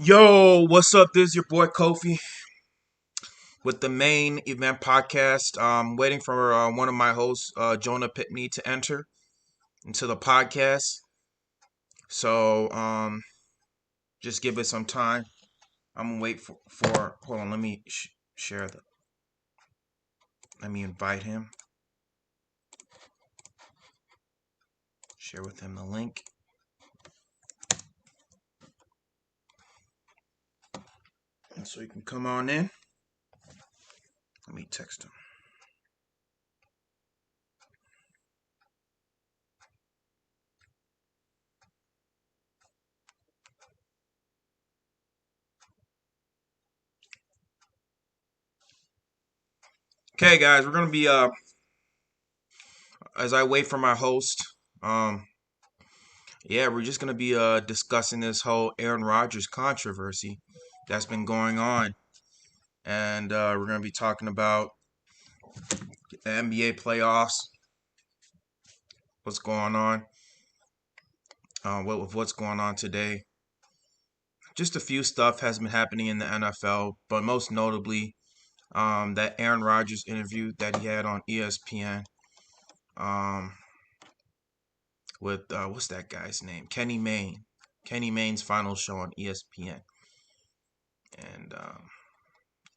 Yo, what's up? This is your boy Kofi with the main event podcast. Waiting for one of my hosts, Jonah Pitney, to enter into the podcast. So, just give it some time. I'm gonna wait for hold on. Let me share the. Let me invite him. Share with him the link. And so he can come on in. Let me text him. Okay, guys, we're gonna be as I wait for my host. We're just gonna be discussing this whole Aaron Rodgers controversy that's been going on, and we're gonna be talking about the NBA playoffs, what's going on, what's going on today. Just a few stuff has been happening in the NFL, but most notably, that Aaron Rodgers interview that he had on ESPN, um, with what's that guy's name? Kenny Mayne. Kenny Mayne's final show on ESPN, and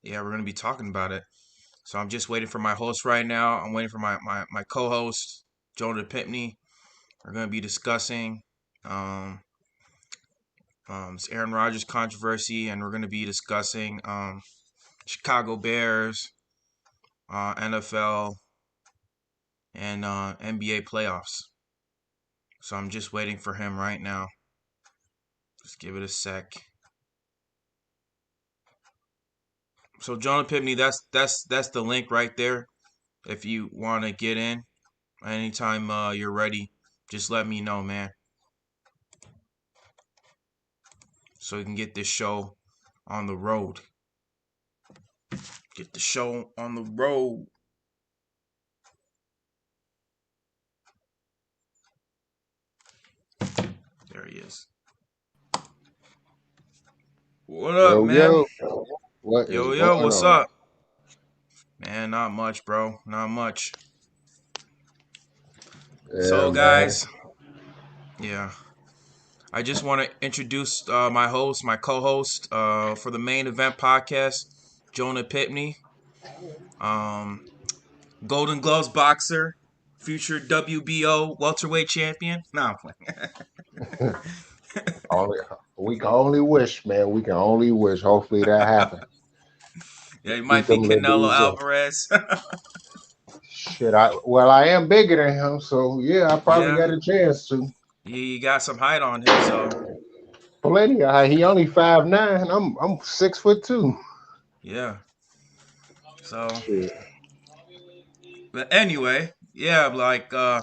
we're gonna be talking about it. So I'm just waiting for my host right now. I'm waiting for my co-host, Jonah Pitney. We're going to be discussing this Aaron Rodgers controversy, and we're going to be discussing Chicago Bears, NFL, and NBA playoffs. So I'm just waiting for him right now. Just give it a sec. So Jonah Pitney, that's the link right there. If you want to get in, anytime you're ready, just let me know, man. So we can get this show on the road. Get the show on the road. There he is. What up, man? What is Yo, going what's on? up? Man, not much, bro. Not much. Yeah, So, man. guys, yeah. I just want to introduce my host, my co-host for the main event podcast, Jonah Pitney. Um, Golden Gloves boxer, future WBO welterweight champion. No, I'm playing. Only we can only wish, man. We can only wish. Hopefully that happens. Yeah, he Beat might be them little Canelo dudes up. Alvarez. Shit, I am bigger than him, so yeah, I probably Yeah, got a chance to. you got some height on him, so Plenty. He only 5'9". I'm 6'2". yeah. So, Shit. but anyway, today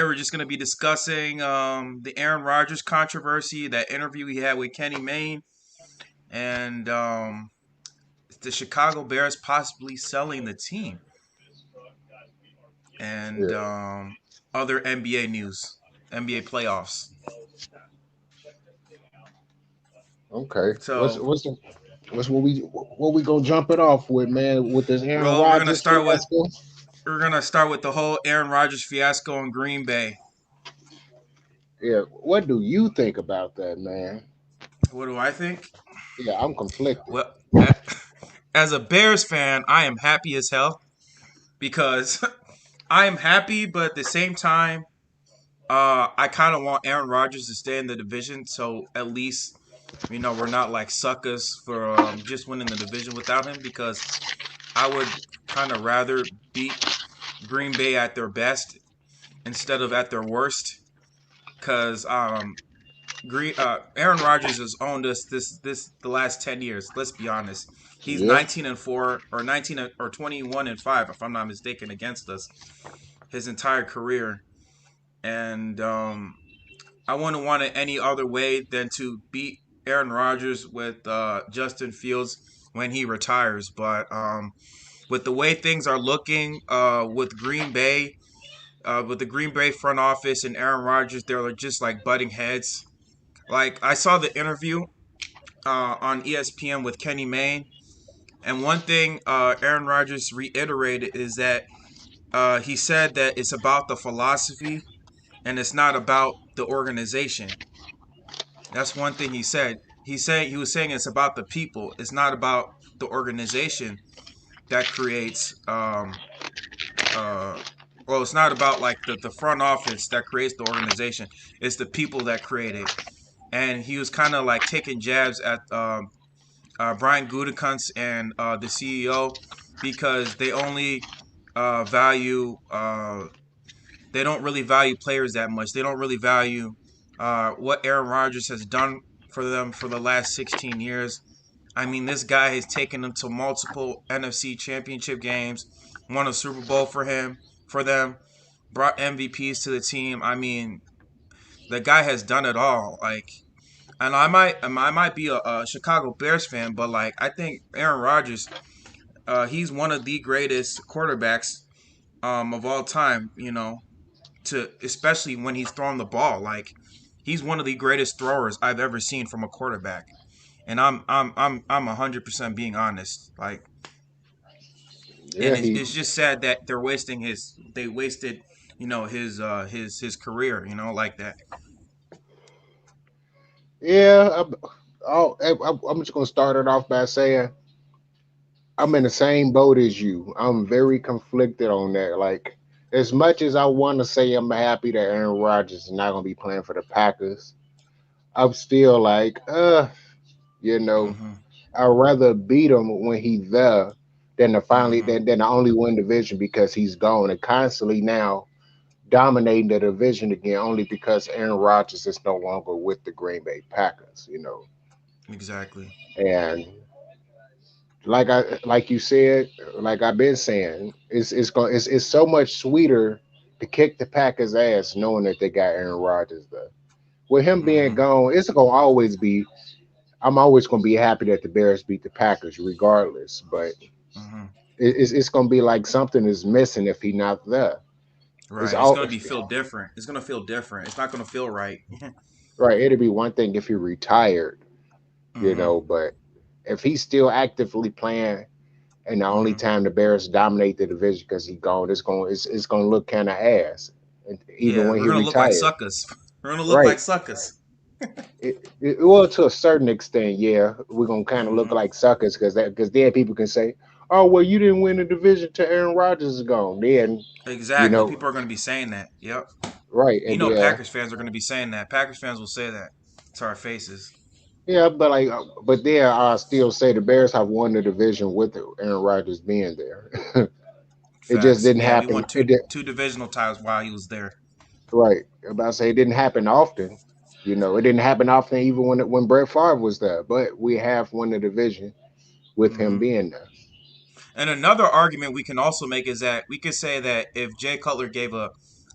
we're just gonna be discussing the Aaron Rodgers controversy, that interview he had with Kenny Mayne, and the Chicago Bears possibly selling the team, and Yeah. other NBA news, NBA playoffs. Okay. What's So, what's the, what's what we gonna jump it off with, man? With this Aaron well, Rodgers fiasco? we're gonna start with the whole Aaron Rodgers fiasco in Green Bay. Yeah. What do you think about that, man? What do I think? Yeah, I'm conflicted. Well, as a Bears fan, I am happy as hell because I am happy, but at the same time, I kind of want Aaron Rodgers to stay in the division, so at least we're not like suckers for just winning the division without him. Because I would kind of rather beat Green Bay at their best instead of at their worst. Because Aaron Rodgers has owned us this the last 10 years. Let's be honest. He's Yeah. 19-4 or 21-5, if I'm not mistaken, against us his entire career, and I wouldn't want it any other way than to beat Aaron Rodgers with Justin Fields when he retires. But with the way things are looking with the Green Bay front office and Aaron Rodgers, they're just like butting heads. Like I saw the interview on ESPN with Kenny Mayne, and one thing Aaron Rodgers reiterated is that he said that it's about the philosophy and it's not about the organization. That's one thing he said. He was saying it's about the people. It's not about the organization that creates uh well, it's not about like the front office that creates the organization. It's the people that create it. And he was kind of like taking jabs at Brian Gutekunst and the CEO because value they don't really value players that much. They don't really value what Aaron Rodgers has done for them for the last 16 years. I mean, this guy has taken them to multiple NFC championship games, won a Super Bowl for them, brought MVPs to the team. I mean, the guy has done it all. Like, and I might be a Chicago Bears fan, but like I think Aaron Rodgers, he's one of the greatest quarterbacks of all time. You know, to especially when he's throwing the ball. Like, he's one of the greatest throwers I've ever seen from a quarterback. And I'm 100% being honest. Like, and Yeah, it's just sad that they wasted his career, like that. yeah. I'm just gonna start it off by saying I'm in the same boat as you. I'm very conflicted on that. Like, as much as I want to say I'm happy that Aaron Rodgers is not gonna be playing for the Packers, I'm still like, you know, Mhm. I'd rather beat him when he's there than to finally Mhm. than to only win division because he's gone and constantly now dominating the division again only because Aaron Rodgers is no longer with the Green Bay Packers. Exactly. And like you said, like I've been saying, it's so much sweeter to kick the Packers ass knowing that they got Aaron Rodgers there. With him being Mhm. gone, it's gonna always be I'm always gonna be happy that the Bears beat the Packers regardless, but Mhm. it's gonna be like something is missing if he's not there. It's Right. It's all gonna be feel different. It's gonna feel different. It's not gonna feel right. right. It'd be one thing if he retired, Mhm. but if he's still actively playing, and the only Mhm. time the Bears dominate the division because he's gone, it's gonna look kind of ass, and even Yeah, when we're he gonna look like retired. suckers. We're gonna look Right. like suckers. Well, to a certain extent, yeah, we're gonna kind of look Mhm. like suckers because then people can say, "Oh, well, you didn't win the division till Aaron Rodgers is gone." Then, you Exactly. know, People are gonna be saying that. Yep. right? You And know, then, Packers fans are gonna be saying that. Packers fans will say that to our faces. yeah, but then I still say the Bears have won the division with Aaron Rodgers being there. It just Facts. didn't Yeah, we happen. won two divisional titles while he was there. Right. I'm about to say it didn't happen often. It didn't happen often even when Brett Favre was there. But we have won the division with him Hmm. being there. And another argument we can also make is that we could say that if Jay Cutler gave a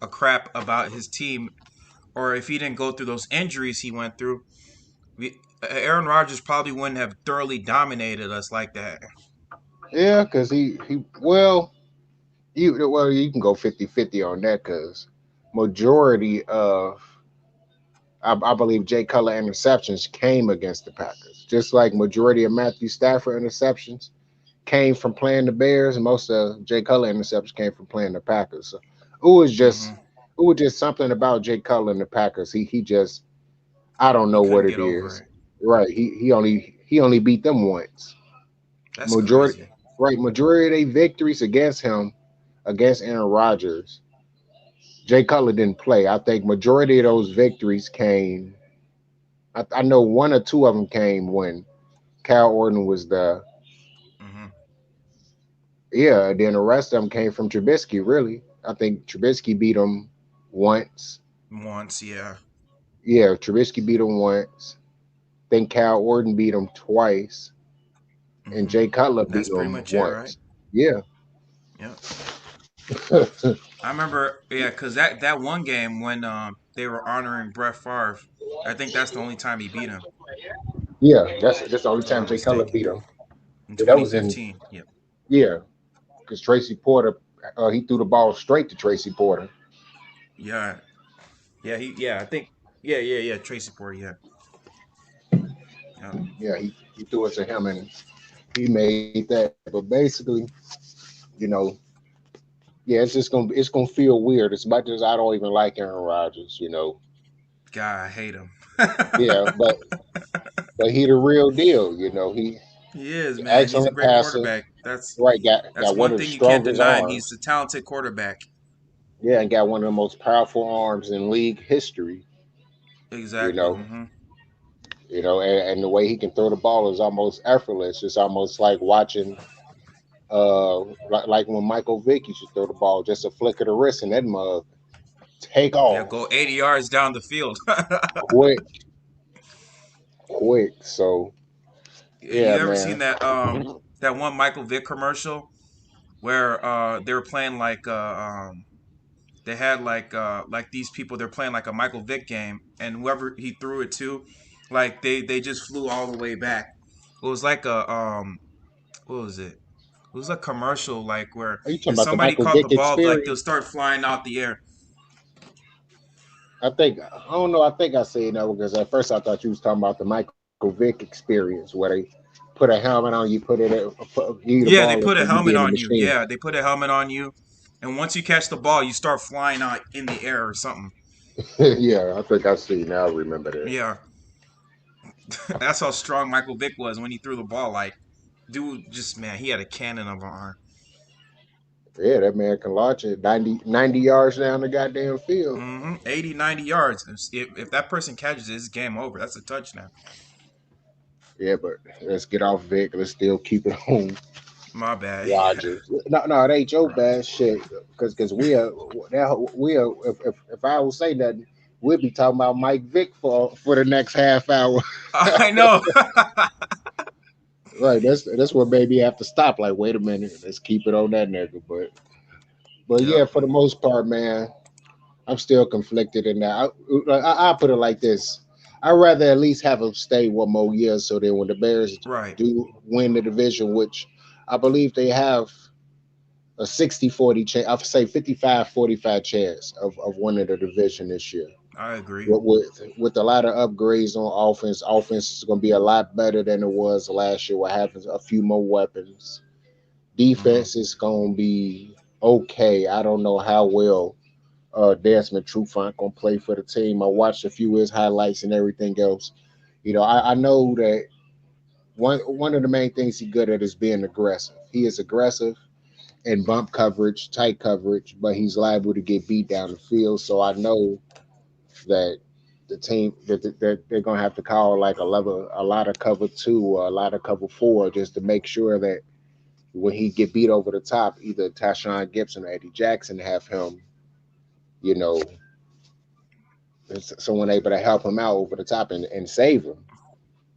crap about his team, or if he didn't go through those injuries he went through, Aaron Rodgers probably wouldn't have thoroughly dominated us like that. Yeah, because you can go 50-50 on that because majority of I believe Jay Cutler interceptions came against the Packers. Just like majority of Matthew Stafford interceptions came from playing the Bears, and most of Jay Cutler interceptions came from playing the Packers. So it was just Hmm. it was just something about Jay Cutler and the Packers. He just I don't He know what couldn't it get over is. it. Right. He only beat them once. That's Majority crazy. majority of their victories against him, against Aaron Rodgers, Jay Cutler didn't play. I think majority of those victories came. I know one or two of them came when Cal Orton was there. Hmm. Yeah, and then the rest of them came from Trubisky. Really, I think Trubisky beat him once. Once, yeah. Yeah, Trubisky beat him once. Then Cal Orton beat him twice, and Hmm. Jay Cutler beat That's pretty him much it, right? once. Yeah. Yep. I remember, yeah, because that one game when they were honoring Brett Favre, I think that's the only time he beat him, Yeah, that's the only if I'm time not Jay Cutler mistaken, beat him. in Yeah, that was in 2015. Yep. yeah, because Tracy Porter, he threw the ball straight to Tracy Porter. Yeah. Yeah. I think. Yeah. Tracy Porter. Yeah. Yep. he threw it to him and he made that. But basically, you know, yeah, it's gonna feel weird. As much as I don't even like Aaron Rodgers, God, I hate him. yeah, but he the real deal. He He is, man. He's a excellent great passer. quarterback. That's Right, that's got one one of the thing you can't strongest deny him. He's arms. a talented quarterback. Yeah, and got one of the most powerful arms in league history. You Exactly. know, Hmm. and the way he can throw the ball is almost effortless. It's almost like watching, like when Michael Vick used to throw the ball, just a flick of the wrist and that mug take Yeah, go off 80 yards down the field. quick, quick. So yeah, You ever seen man. that one Michael Vick commercial where they were playing they had like these people they're playing like a Michael Vick game and whoever he threw it to, like they just flew all the way back. It was like a what was it? It was a commercial like where Are you talking if about the somebody Michael caught the Vick ball, like they'll experience? start flying out the air. I don't know. I think I said no because at first I thought you was talking about the Michael Vick experience where they put a helmet on you, give you the Yeah, they ball, put a and you be helmet in the on you. machine. Yeah, they put a helmet on you, and once you catch the ball, you start flying out in the air or something. Yeah, I think I see now. I remember that. Yeah, that's how strong Michael Vick was when he threw the ball. Like, dude, just man, he had a cannon of an arm. Yeah, that man can launch it 90 yards down the goddamn field. 80, 90 yards. If that person catches it, it's game over. That's a touchdown. Yeah, but let's get off Vic. Let's still keep it on My bad. Rodgers. No, it ain't your bad Rodgers. shit. Because if I would say nothing, we'll be talking about Mike Vick for the next half hour. I know. Right, that's what made me have to stop. Like, wait a minute, let's keep it on that nigga. But Yep. yeah, for the most part, man, I'm still conflicted in that. I put it like this: I'd rather at least have him stay one more year, so then when the Bears Right. do win the division, which I believe they have a 60-40 chance, I'd say 55-45 chance of winning the division this year. I agree. With a lot of upgrades on offense, offense is going to be a lot better than it was last year. What happens? A few more weapons. Hmm. Defense is going to be okay. I don't know how well Desmond Trufant gonna play for the team. I watched a few of his highlights and everything else. I know that one of the main things he's good at is being aggressive. He is aggressive in bump coverage, tight coverage, but he's liable to get beat down the field. So I know that the team that they're gonna have to call like a lot of cover two or a lot of cover four just to make sure that when he get beat over the top, either Tashawn Gibson or Eddie Jackson have him, you know, someone able to help him out over the top and save him.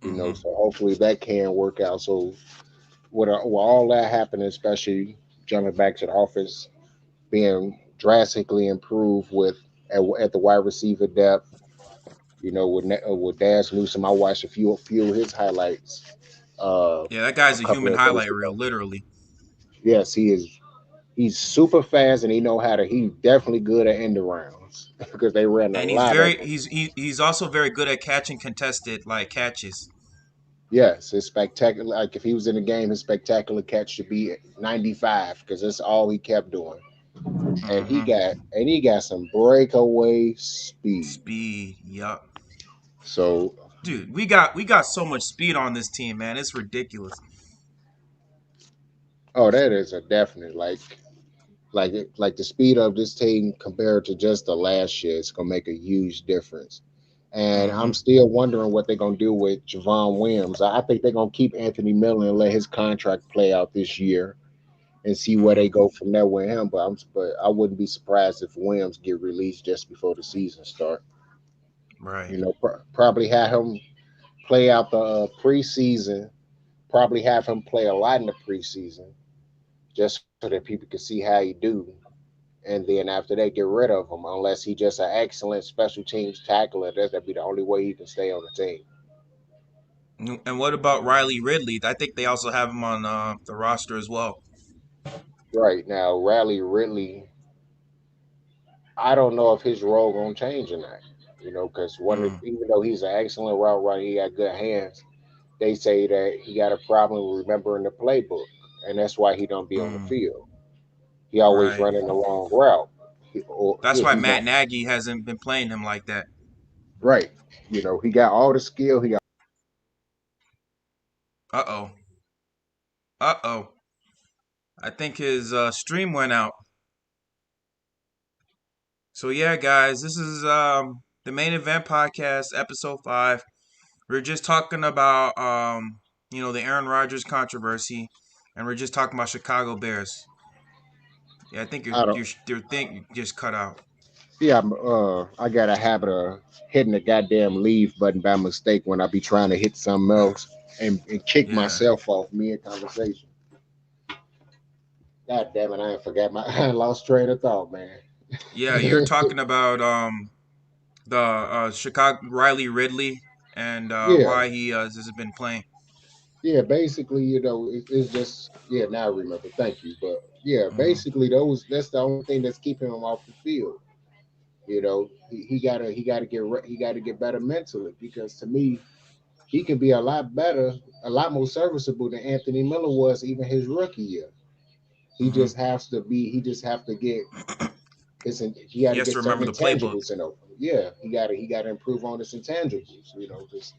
Hmm. So hopefully that can work out. So with all that happening, especially jumping back to the offense being drastically improved at the wide receiver depth, with Dash Newsome, I watched a few of his highlights Yeah, that a guy's a couple human of days highlight reel, ago. literally. Yes, he is. He's super fast and he know how to. He's definitely good at end rounds because they ran a And he's lot of very them. he's also very good at catching contested like catches. Yes, his spectacular. Like if he was in the game, his spectacular catch should be 95 because that's all he kept doing. And he Hmm. got some breakaway speed. Speed. Yup. So, Dude, we got so much speed on this team, man. It's ridiculous. oh, that is a definite like the speed of this team compared to just the last year. It's gonna make a huge difference. And I'm Hmm. still wondering what they're gonna do with Javon Williams. I think they're gonna keep Anthony Miller and let his contract play out this year and see where they Hmm. go from there with him. But I wouldn't be surprised if Williams get released just before the season start. Right. Probably have him play out the preseason. Probably have him play a lot in the preseason, just so that people can see how he do. And then after they get rid of him, unless he just an excellent special teams tackler, that'd be the only way he can stay on the team. And what about Riley Ridley? I think they also have him on the roster as well. Right now, Riley Ridley, I don't know if his role gonna change or not. Because Mm. even though he's an excellent route runner, he got good hands. They say that he got a problem remembering the playbook, and that's why he don't be on the Mm, field. He always right. running the wrong route. Or That's why he Matt got Nagy hasn't been playing him like that. right. He got all the skill. He got Uh oh. Uh oh. I think his stream went out. So yeah, guys, this is the main event podcast, episode 5. We're just talking about the Aaron Rodgers controversy, and we're just talking about Chicago Bears. Yeah, I think I don't. your thing just cut out. Yeah, I got a habit of hitting the goddamn leave button by mistake when I be trying to hit something else and kick Yeah. myself off mid conversation. God damn it, I ain't forgot my I lost train of thought, man. Yeah, you're talking about the Chicago Riley Ridley and Yeah, why he has been playing. yeah. Basically, it's just yeah. Now I remember. Thank you, but yeah, Hmm. basically that's the only thing that's keeping him off the field. He gotta get better mentally because to me he can be a lot better, a lot more serviceable than Anthony Miller was even his rookie year. Hmm. He just have to get he got He to has get to remember certain the playbook. intangibles in over. Yeah, he got to improve on his intangibles. Because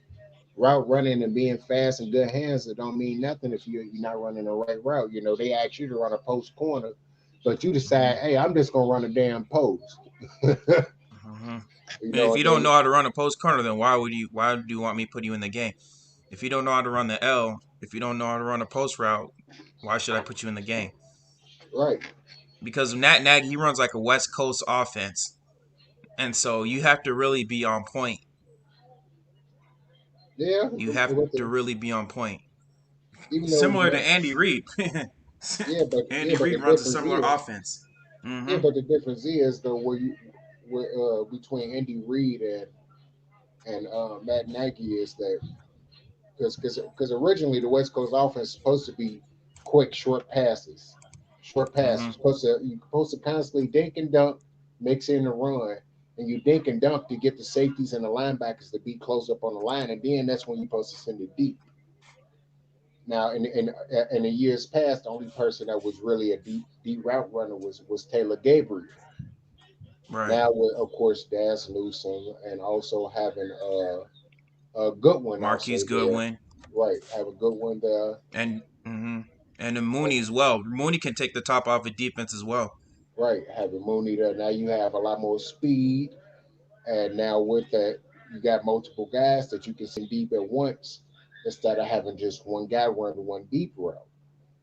route running and being fast and good hands, it don't mean nothing if you're not running the right route. They ask you to run a post corner, but you decide, Hmm. hey, I'm just gonna run a damn post. Hmm. you And if know, you don't they know how to run a post corner, then why do you want me to put you in the game? If you don't know how to run the L, if you don't know how to run a post route, why should I put you in the game? right. Because Nat Nagy, he runs like a West Coast offense. And so you have to really be on point. Yeah, You have with to the, really be on point. even though Similar to Andy Reid. yeah, Andy but the Reid runs a difference similar is offense. yeah, Hmm. but the difference is though where between Andy Reid and Matt Nagy is that because originally the West Coast offense is supposed to be quick, short passes, short Hmm. passes. You're supposed to constantly dink and dunk, mix in the run, and you dink and dunk to get the safeties and the linebackers to be close up on the line, and then that's when you're supposed to send it deep. Now, in the years past, the only person that was really a deep route runner was Taylor Gabriel. Right. Now, with of course Daz Newsome and also having a good one Marquise also there, Goodwin right? Have a good one there. and then Mooney as well. Mooney can take the top off of defense as well. Right, having Mooney there. Now you have a lot more speed, and now with that, you got multiple guys that you can send deep at once instead of having just one guy run one deep route.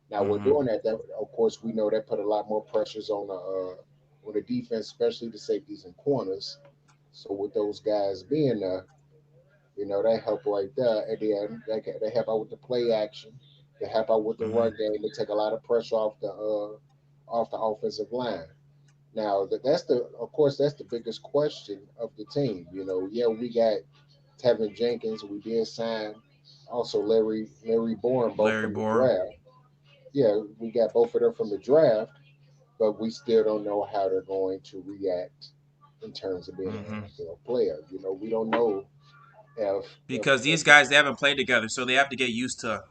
Now we're Hmm. doing that. That of course we know that put a lot more pressures on the defense, especially the safeties and corners. So with those guys being there, they help right there. And then they help out with the play action. They help out with the Hmm. run game. They take a lot of pressure off the offensive line. Now that's of course that's the biggest question of the team. Yeah, we got Tevin Jenkins. We did sign also Larry Bourne both Larry from the Borum. draft. Yeah, we got both of them from the draft, but we still don't know how they're going to react in terms of being an Hmm. NFL player. We don't know Because if these guys they haven't played together, so they have to get used to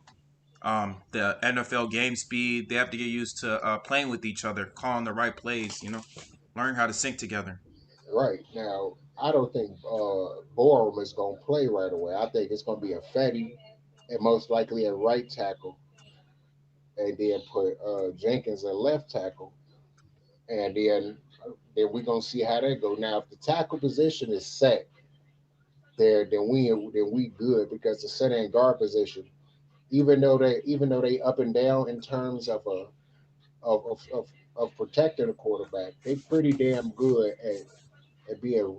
the NFL game speed. They have to get used to playing with each other, calling the right plays. Learn how to sync together. right now. I don't think Borum is going to play right away. I think it's going to be a Fetty and most likely a right tackle, and then put Jenkins at left tackle, and then we're gonna see how that go. Now, if the tackle position is set there, then we good because the center and guard position, even though they up and down in terms of of, of, of protecting the quarterback, they pretty damn good at being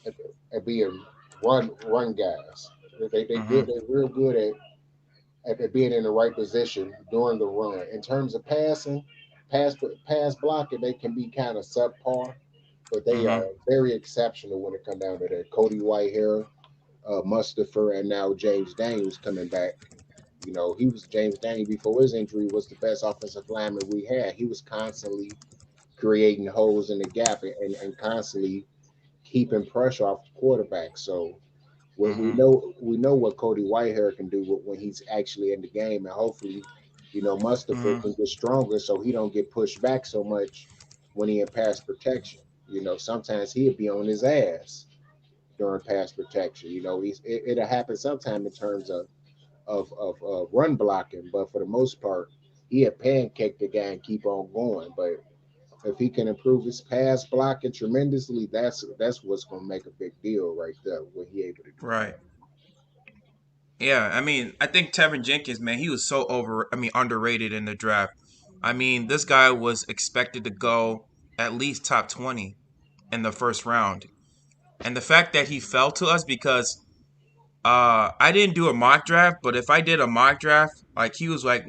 at, at being run guys. They Hmm. good. They're real good at being in the right position during the run. In terms of pass pass blocking, they can be kind of subpar, but they Hmm. are very exceptional when it comes down to that. Cody Whitehair, Mustafa, and now James Daniels coming back. He was James Daniels before his injury was the best offensive lineman we had. He was constantly creating holes in the gap and constantly keeping pressure off the quarterback. So When Mm-hmm. we know what Cody Whitehair can do when he's actually in the game, and hopefully, Mustafa Mm-hmm. can get stronger so he don't get pushed back so much when he in pass protection. Sometimes he'll be on his ass during pass protection. It'll happen sometime in terms of run blocking, but for the most part, he'll pancake the guy and keep on going. But if he can improve his pass blocking tremendously, that's what's gonna make a big deal right there. What he able to do Right. Yeah, I mean, I think Tevin Jenkins, man, he was so underrated in the draft. I mean, this guy was expected to go at least top 20 in the first round. And the fact that he fell to us because I didn't do a mock draft, but if I did a mock draft, like he was like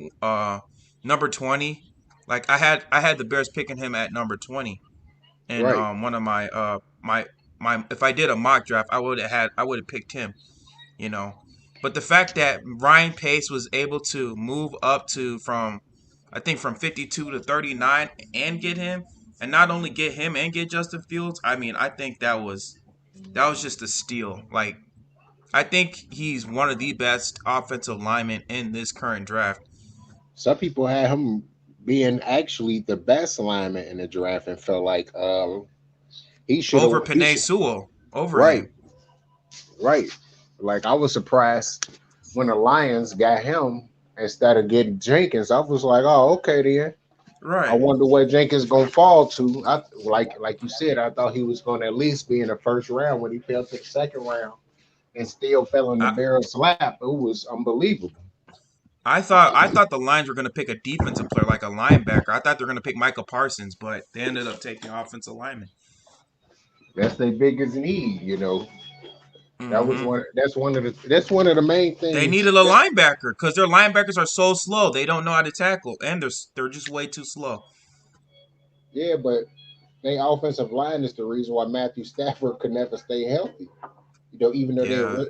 number 20. Like I had the Bears picking him at number 20 in right. one of my if I did a mock draft, I would have picked him, you know. But the fact that Ryan Pace was able to move up to from I think from 52 to 39 and get him, and not only get him and get Justin Fields, I mean, I think that was just a steal. Like I think he's one of the best offensive linemen in this current draft. Some people had him being actually the best lineman in the draft and felt like he should have Over he Panay should Sewell, over right, him. right. Like I was surprised when the Lions got him instead of getting Jenkins. I was like, oh, okay then. I Right. wonder where Jenkins gonna fall to. Like you said, I thought he was gonna at least be in the first round when he fell to the second round and still fell in the I Bears' lap. It was unbelievable. I thought the Lions were gonna pick a defensive player like a linebacker. I thought they were gonna pick Michael Parsons, but they ended up taking offensive lineman. That's their biggest need. That was Hmm. one. That's one of the main They things. needed a linebacker because their linebackers are so slow. They don't know how to tackle, and they're just way too slow. Yeah, but their offensive line is the reason why Matthew Stafford could never stay healthy. Even though Yeah.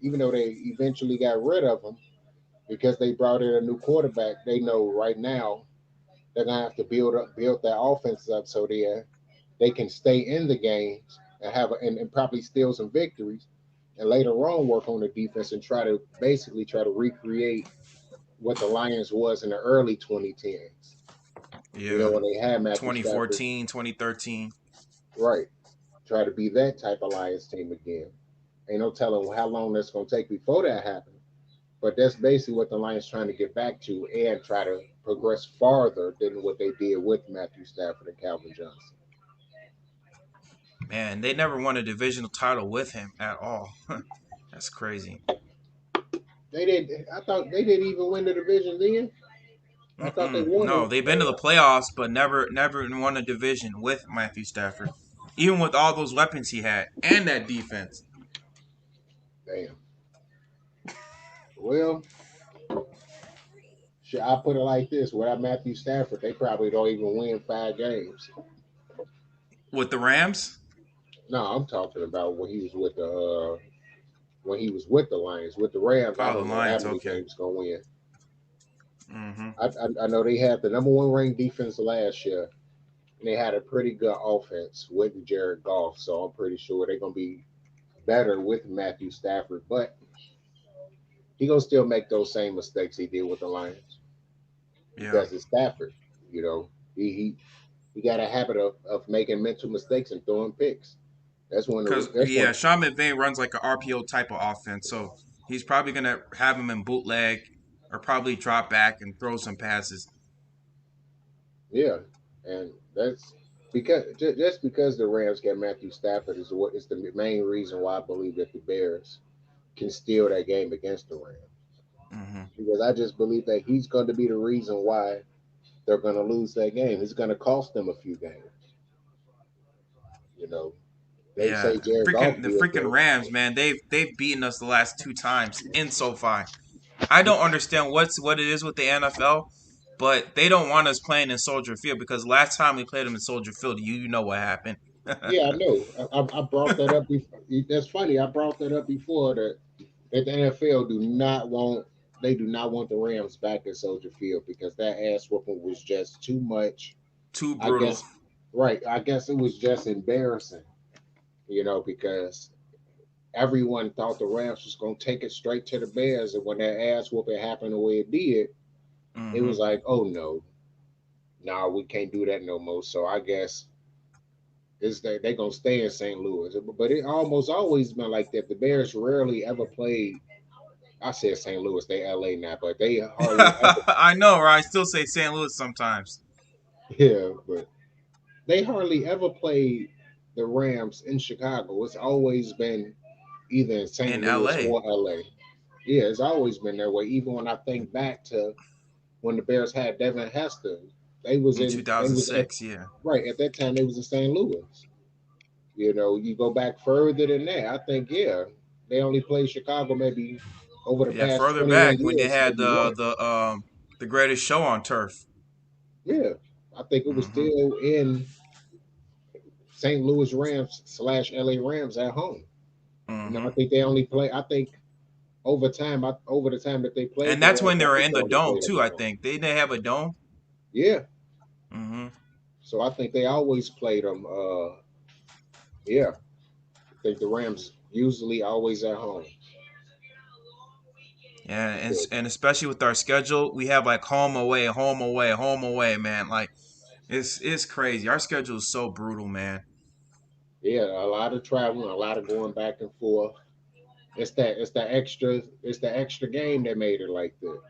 even though they eventually got rid of him because they brought in a new quarterback, they know right now they're gonna have to build their offense up so they can stay in the games and and probably steal some victories, and later on work on the defense and try to recreate what the Lions was in the early 2010s. Yeah. When they had Matthew Stafford, 2014, 2013. right? Try to be that type of Lions team again. Ain't no telling how long that's going to take before that happens. But that's basically what the Lions trying to get back to and try to progress farther than what they did with Matthew Stafford and Calvin Johnson. Man, they never won a divisional title with him at all. That's crazy. They did. I thought they didn't even win the division then. I thought they Mm-mm. won No, it. they've been to the playoffs, but never won a division with Matthew Stafford, even with all those weapons he had and that defense. Damn. Well, should I put it like this? Without Matthew Stafford, they probably don't even win 5 games. With the Rams? No, I'm talking about when he was with the Lions. With the Rams, I Oh, the don't know how Lions. many Okay. games gonna win. Mm-hmm. I know they had the number one ranked defense last year, and they had a pretty good offense with Jared Goff. So I'm pretty sure they're gonna be better with Matthew Stafford, but he gonna still make those same mistakes he did with the Lions Yeah. because it's Stafford. You know, he got a habit of making mental mistakes and throwing picks. Because, That's yeah, one. Sean McVay runs like an RPO type of offense. So he's probably going to have him in bootleg or probably drop back and throw some passes. Yeah, and that's just because the Rams got Matthew Stafford is the main reason why I believe that the Bears can steal that game against the Rams Mm-hmm. because I just believe that he's going to be the reason why they're going to lose that game. He's going to cost them a few games. You know, they Yeah. say Jared Freaking Goff the did, freaking but Rams, man. They've beaten us the last two times in SoFi. I don't understand what it is with the NFL, but they don't want us playing in Soldier Field because last time we played them in Soldier Field, you know what happened. yeah, I know. I brought that up. That's funny. I brought that up before that the NFL do not want the Rams back at Soldier Field because that ass whooping was just too much. Too I brutal. guess right. I guess it was just embarrassing, because everyone thought the Rams was gonna take it straight to the Bears, and when that ass whooping happened the way it did, it Mm-hmm. was like, oh no, nah, we can't do that no more. So I guess is that they gonna stay in St. Louis. But it almost always been like that. The Bears rarely ever played. I said St. Louis, they LA now, but they hardly ever. I know, right? I still say St. Louis sometimes. Yeah, but they hardly ever played the Rams in Chicago. It's always been either in St. In Louis LA or LA. Yeah, it's always been that way. Even when I think back to when the Bears had Devin Hester, in they was at 2006, yeah. right at that time they was in St. Louis. You know, you go back further than that. I think yeah, they only played Chicago maybe over the Yeah, past further 21 back when they years, had maybe one. the greatest show on turf. Yeah, I think it was Mm-hmm. still in St. Louis Rams slash LA Rams at home. You know, I Mm-hmm. think they only play. I think over the time that they played And the that's Rams, when they I were think in they the only dome played them too, at I home. think. They didn't have a dome. Yeah, Mm-hmm. so I think they always played them. Yeah, I think the Rams usually always at home. Yeah, But and especially with our schedule, we have like home away, home away, home away, man. Like it's crazy. Our schedule is so brutal, man. yeah, a lot of traveling, a lot of going back and forth. It's the extra game that made it like that.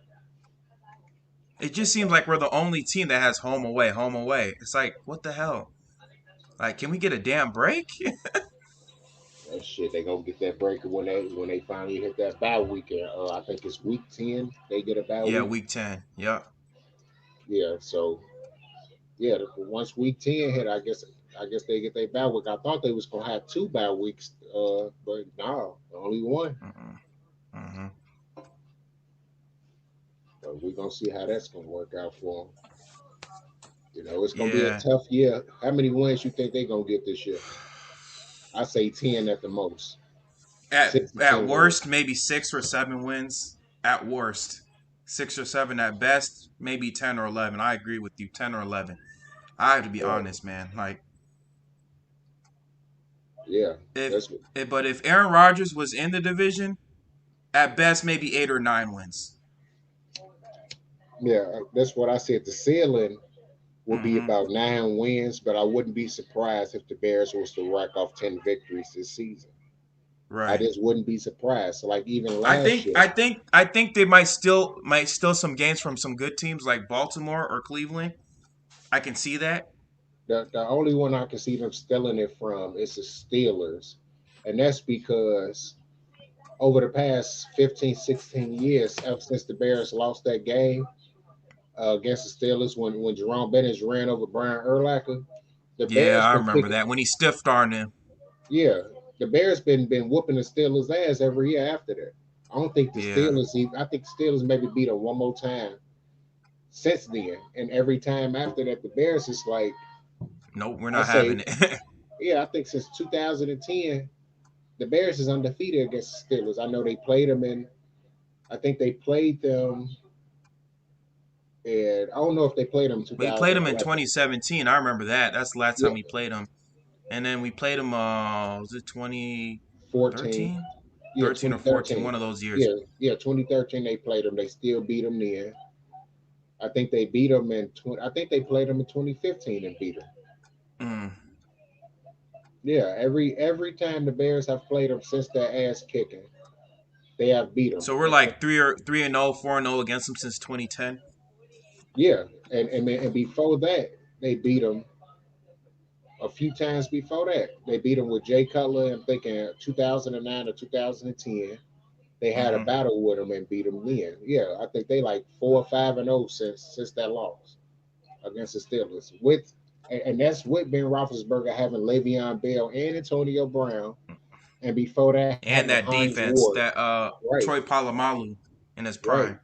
It just seems like we're the only team that has home away, home away. It's like, what the hell? Like, can we get a damn break? That shit, they gonna get that break when they finally hit that bye weekend. I think it's week 10. They get a bye Yeah, week. week 10. Yep. Yeah, so yeah, once week 10 hit, I guess they get their bye week. I thought they was gonna have two bye weeks, but no, only one. Mm-mm. Mm-hmm. But we're gonna see how that's gonna work out for them. You know, it's gonna be a Yeah. tough year. How many wins you think they gonna get this year? I say 10 at the most. Six to At 10 worst, wins. maybe 6 or 7 wins. At worst, 6 or 7. At best, maybe 10 or 11. I agree with you. 10 or 11. I have to be Right. honest, man. Like Yeah. if, That's what but if Aaron Rodgers was in the division, at best maybe 8 or 9 wins. yeah, that's what I said. The ceiling would be Mm-hmm. about 9 wins, but I wouldn't be surprised if the Bears was to rack off 10 victories this season. I Right. just wouldn't be surprised. So like even I last think year, I think I think they might steal some games from some good teams like Baltimore or Cleveland. I can see that. the only one I can see them stealing it from is the Steelers. And that's because over the past 15, 16 years, ever since the Bears lost that game against the Steelers when Jerome Bettis ran over Brian Urlacher, the Yeah, Bears I been remember picking. that when he stiffed armed him. Yeah, the Bears been whooping the Steelers' ass every year after that. I don't think the Yeah. Steelers. I think the Steelers maybe beat them one more time since then, and every time after that, the Bears is like Nope, we're I not say, having it. yeah, I think since 2010, the Bears is undefeated against the Steelers. I know they played them in. I think they played them, and I don't know if they played them in We played him in 2011, 2017. I remember that. That's the last yeah, time we played him. And then we played him was it 14, 2013? yeah, 13 or 14, 2013, one of those years. yeah, yeah, 2013 they played them. They still beat them then. I think they beat them in 20, I think they played them in 2015 and beat them. Mm. Yeah, every time the Bears have played them since their ass kicking, they have beat them. So we're like 3-0, 4-0 against them since 2010. Yeah, and before that, they beat them a few times before that. They beat them with Jay Cutler, I'm thinking 2009 or 2010. They had a Mm-hmm. battle with them and beat them then. Yeah, I think they like 4-5-0 since that loss against the Steelers. And that's with Ben Roethlisberger having Le'Veon Bell and Antonio Brown, and before that having And that Hines defense, Ward. that Right, Troy Polamalu in his right, prime.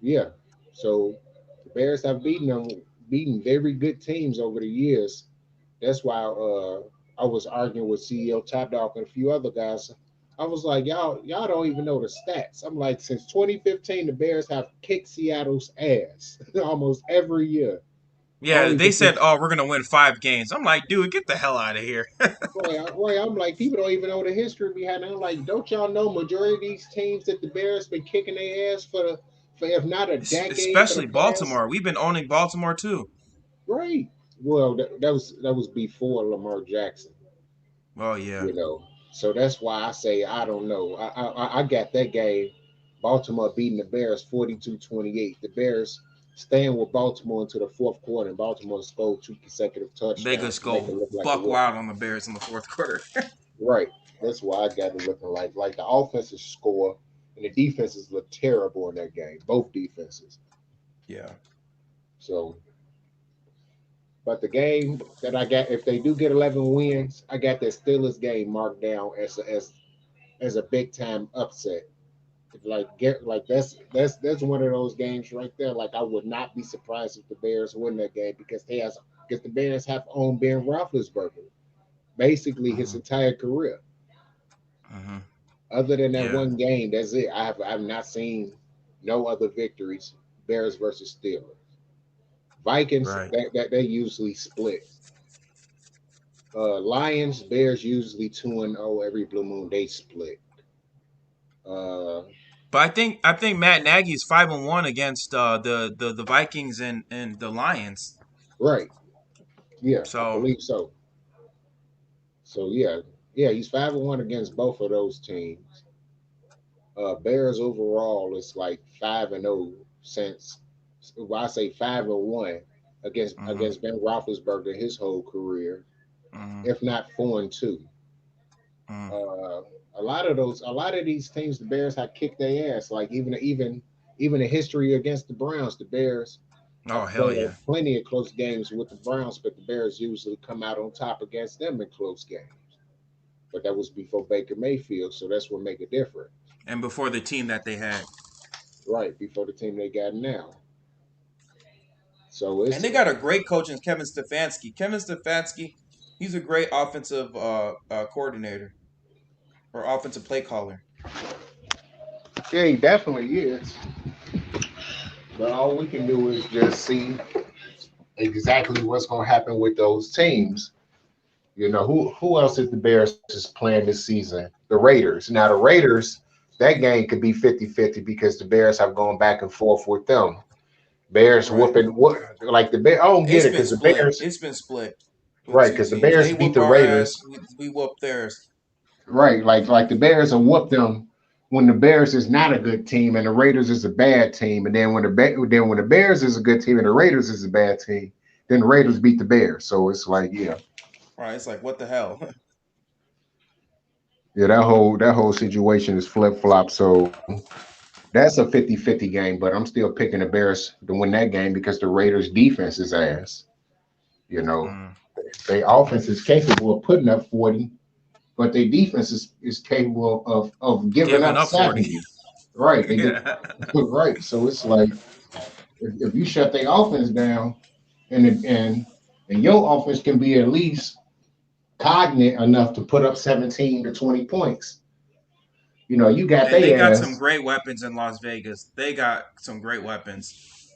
yeah. So the Bears have beaten very good teams over the years. That's why I was arguing with CEO Top Dog and a few other guys. I was like, y'all don't even know the stats. I'm like, since 2015, the Bears have kicked Seattle's ass almost every year. Yeah, Only they said, because "Oh, we're gonna win 5 games." I'm like, dude, get the hell out of here. I'm like, people don't even know the history behind it. I'm like, don't y'all know majority of these teams that the Bears been kicking their ass for if not a decade for the Especially past. Baltimore. We've been owning Baltimore too. Right. Well, that was before Lamar Jackson, Oh yeah, you know. So that's why I say I don't know. I got that game, Baltimore beating the Bears 42-28. The Bears staying with Baltimore into the fourth quarter, and Baltimore scored two consecutive they touchdowns just to make go it look like a buck whooping. wild on the Bears in the fourth quarter. Right. That's why I got it looking like the offenses score and the defenses look terrible in that game. Both defenses. Yeah, So, but the game that I got, if they do get 11 wins, I got that Steelers game marked down as a big time upset. Like get like that's one of those games right there. Like I would not be surprised if the Bears win that game because the Bears have owned Ben Roethlisberger basically his hmm entire career. hmm Other than that yeah, one game, that's it. I've not seen no other victories. Bears versus Steelers. Vikings right. that they usually split. Lions Bears usually 2-0 every blue moon they split. Uh, But I think Matt Nagy's 5-1 against the Vikings and the Lions. right, yeah, I So believe so. So yeah, he's 5-1 against both of those teams. Bears overall is like 5-0 since well, I say 5-1 hmm against Ben Roethlisberger his whole career, hmm if not 4-2. hmm Uh, a lot of these teams, the Bears have kicked their ass. Like even the history against the Browns, the Bears oh have hell played yeah. plenty of close games with the Browns, but the Bears usually come out on top against them in close games. But that was before Baker Mayfield, so that's what make it different. And before the team that they had. Right, before the team they got now. So And it's they got a great coach in Kevin Stefanski. Kevin Stefanski, he's a great offensive coordinator or offensive play caller. yeah, he definitely is. But all we can do is just see exactly what's gonna happen with those teams. You know, who else is the Bears is playing this season? The Raiders. Now the Raiders, that game could be 50-50 because the Bears have gone back and forth with them. Bears Right. whooping what like the Bear I don't get It's it been because the split. Bears It's been split with right, two because the teams. Bears They beat whoop the our ass. Raiders. We whoop theirs. Right, like the Bears will whoop them when the Bears is not a good team and the Raiders is a bad team. And then when the Bears is a good team and the Raiders is a bad team, then the Raiders beat the Bears. So it's like, yeah. Right. It's like what the hell. Yeah, that whole situation is flip flop. So that's a 50-50 game, but I'm still picking the Bears to win that game because the Raiders defense is ass. You know, mm. their offense is capable of putting up 40, but their defense is capable of giving Giving up up 40. 70. Right. They get Yeah. right. So it's like if you shut their offense down and your offense can be at least cognate enough to put up 17 to 20 points. You know, you got And they their got some ass. great weapons in Las Vegas. They got some great weapons.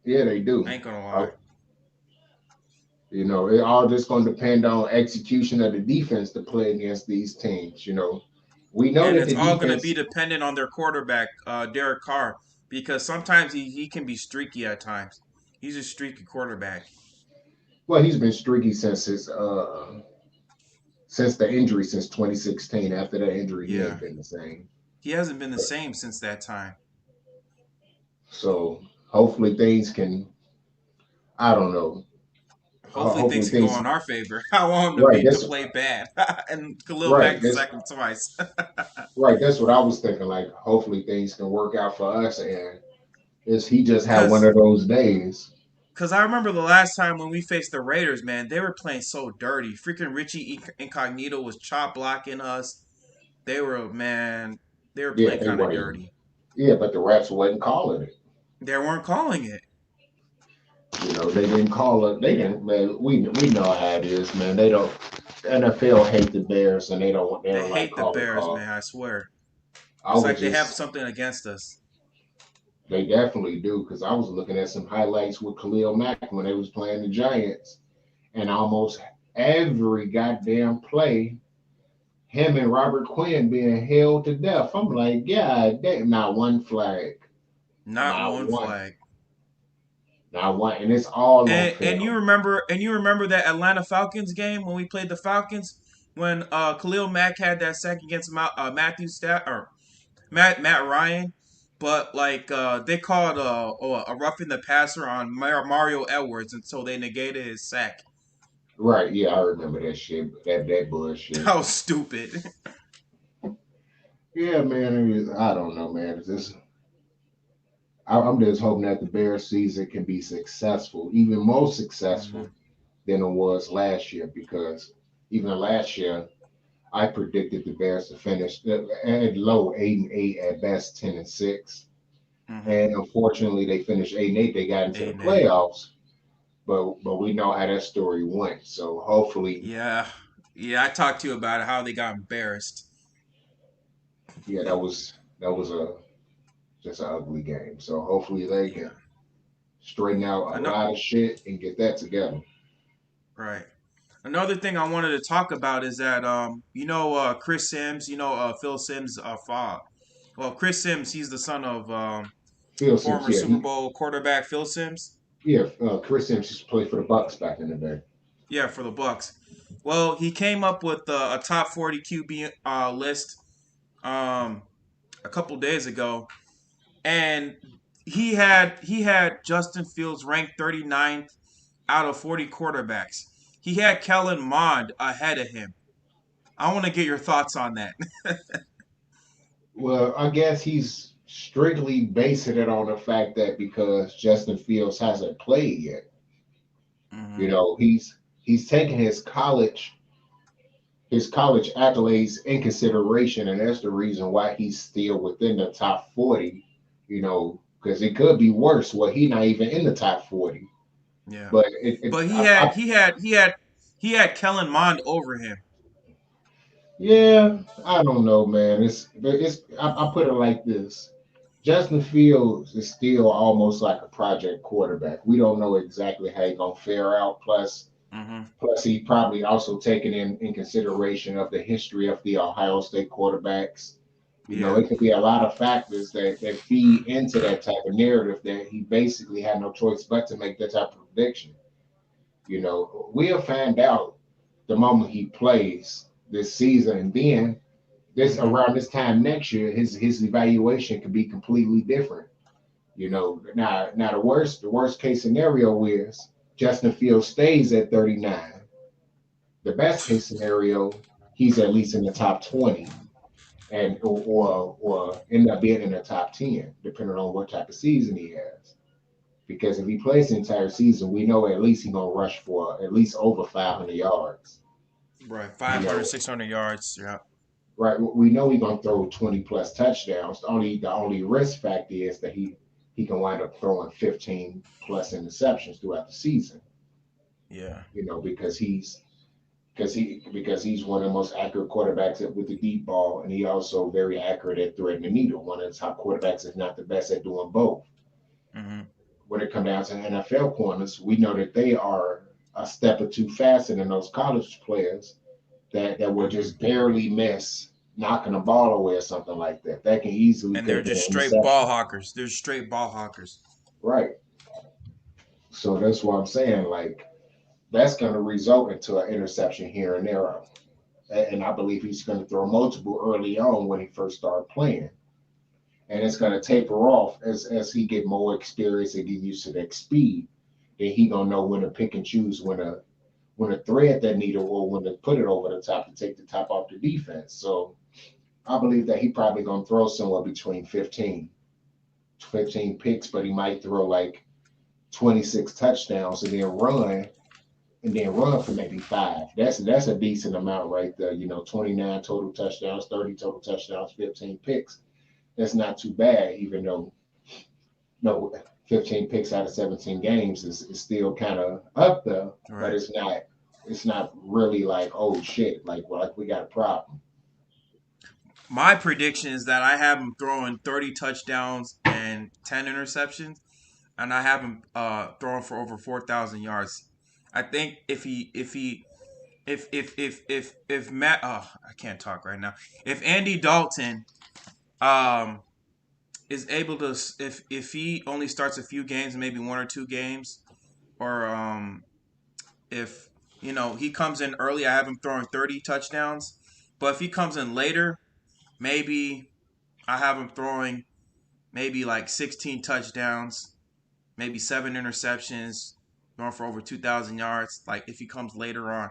Yeah, they I do. ain't gonna Uh, lie. You know, it all just going to depend on execution of the defense to play against these teams. You know, we know And that it's the all gonna be defense, dependent on their quarterback, Derek Carr, because sometimes he can be streaky at times. He's a streaky quarterback. well, he's been streaky since the injury since 2016. After that injury, he Yeah. ain't been the same. He hasn't been the same since that time. So hopefully things can. I don't know. Hopefully Hopefully things can go things. on our favor. I want him to Right. be to That's play bad and Khalil right. Mack to That's sack him twice. right. That's what I was thinking. Like, hopefully things can work out for us, and is he just had one Cause of those days? Cause I remember the last time when we faced the Raiders, man, they were playing so dirty. Freaking Richie Incognito was chop blocking us. They were man, they were Yeah, playing they kind of weren't. dirty. Yeah, but the refs wasn't calling it. They weren't calling it. You know, they didn't call it. They didn't. Man, we know how it is, man. They don't. The NFL hate the Bears, and they They don't like hate the calling Bears, call. man. I swear. I It's was like they have just something against us. They definitely do because I was looking at some highlights with Khalil Mack when they was playing the Giants, and almost every goddamn play, him and Robert Quinn being held to death. I'm like, yeah, damn, not one flag, Not not one one, flag. not one, and it's all on And film. you remember that Atlanta Falcons game when we played the Falcons when Khalil Mack had that sack against Matthew Stat or Matt Ryan, but like they called a roughing the passer on Mario Edwards, and so they negated his sack. Right? Yeah, I remember that shit. That That bullshit. was stupid. Yeah, man. I don't know, man. It's just, I'm just hoping that the Bears season can be successful, even more Hmm. successful than it was last year, because even last year I predicted the Bears to finish at low 8-8 at best, 10-6, Hmm. and unfortunately they finished 8-8. They got into the 8-8. playoffs, but we know how that story went. So hopefully, Yeah, yeah. I talked to you about it, how they got embarrassed. yeah, that was a just an ugly game. So hopefully they Yeah, can straighten out a I know. lot of shit and get that together. Right. Another thing I wanted to talk about is that Chris Sims, Phil Sims father. Well, Chris Sims, he's the son of Phil Sims, former yeah, Super Bowl quarterback Phil Sims. Chris Sims used to play for the Bucks back in the day. Yeah, for the Bucks. Well, he came up with a top 40 QB list um, a couple days ago, and he had Justin Fields ranked 39th out of 40 quarterbacks. He had Kellen Mond ahead of him. I want to get your thoughts on that. Well, I guess he's strictly basing it on the fact that because Justin Fields hasn't played yet, Hmm. you know, he's taking his college accolades in consideration, and that's the reason why he's still within the top 40. Because it could be worse. Well, he's not even in the top 40. Yeah, But but he had Kellen Mond over him. yeah, I don't know, man. I put it like this. Justin Fields is still almost like a project quarterback. We don't know exactly how he's gonna fare out. Hmm. Plus he probably also taken in consideration of the history of the Ohio State quarterbacks. Yeah. It could be a lot of factors that feed into that type of narrative that he basically had no choice but to make that type of prediction. We'll find out the moment he plays this season, and then this Hmm. around this time next year, his evaluation could be completely different. Now the worst case scenario is Justin Fields stays at 39. The best case scenario, he's at least in the top 20 and or end up being in the top 10, depending on what type of season he has. Because if he plays the entire season, we know at least he's gonna rush for at least over 500 yards. Right. You 500, know, 600 yards. Yeah. right? We know he's gonna throw 20 plus touchdowns. The only risk factor is that he can wind up throwing 15 plus interceptions throughout the season. Yeah. Because he's one of the most accurate quarterbacks with the deep ball, and he also very accurate at threading the needle. One of the top quarterbacks, if not the best, at doing both. Hmm. When it comes down to NFL corners, we know that they are a step or two faster than those college players that will Hmm. just barely miss knocking the ball away or something like that. That can easily And could they're have been just an straight ball interception. hawkers. They're straight ball hawkers. Right. So that's what I'm saying. Like, that's going to result into an interception here and there. And I believe he's going to throw multiple early on when he first started playing. And it's going to taper off as he get more experience and get used to that speed. Then he going to know when to pick and choose when to thread that needle or when to put it over the top to take the top off the defense. So I believe that he probably going to throw somewhere between 15 picks, but he might throw like 26 touchdowns and then run for maybe five. That's a decent amount right there. 29 total touchdowns, 30 total touchdowns, 15 picks. That's not too bad, even though no 15 picks out of 17 games is still kind of up there, but Right. it's not really like, oh shit, like we got a problem. My prediction is that I have him throwing 30 touchdowns and 10 interceptions, and I have him throwing for over 4,000 yards. I think if Matt, oh, I can't talk right now. If Andy Dalton um is able to, if he only starts a few games, maybe 1 or 2 games, or if he comes in early, I have him throwing 30 touchdowns. But if he comes in later, maybe I have him throwing maybe like 16 touchdowns, maybe 7 interceptions, throwing for over 2,000 yards. Like if he comes later on,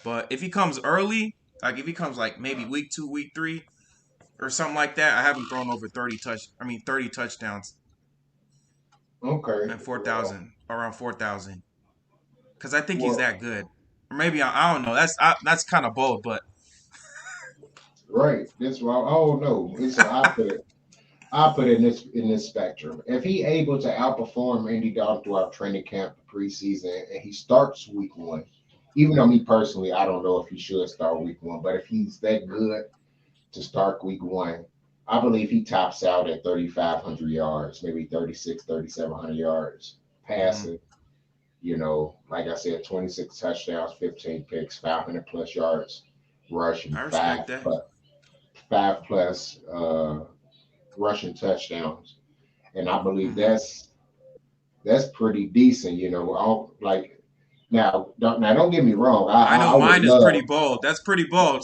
but if he comes early, like if he comes like maybe week 2, week 3, or something like that, I have him thrown over 30 touchdowns Okay. and 4,000, around 4,000, because I think he's Well, that good. Or maybe I don't know. That's kind of bold, but right. That's why I don't know. It's I put it in this spectrum. If he able to outperform Andy Dalton throughout training camp, preseason, and he starts week one, even though me personally, I don't know if he should start week one, but if he's that good to start week one, I believe he tops out at 3,500 yards, maybe 36, 3,700 yards mhm, passing. Like I said, 26 touchdowns, 15 picks, 500 plus yards rushing, I respect that. five plus rushing touchdowns, and I believe Hmm. that's pretty decent. Like now, don't get me wrong. I, I I, know I would mine is pretty love bold. That's pretty bold.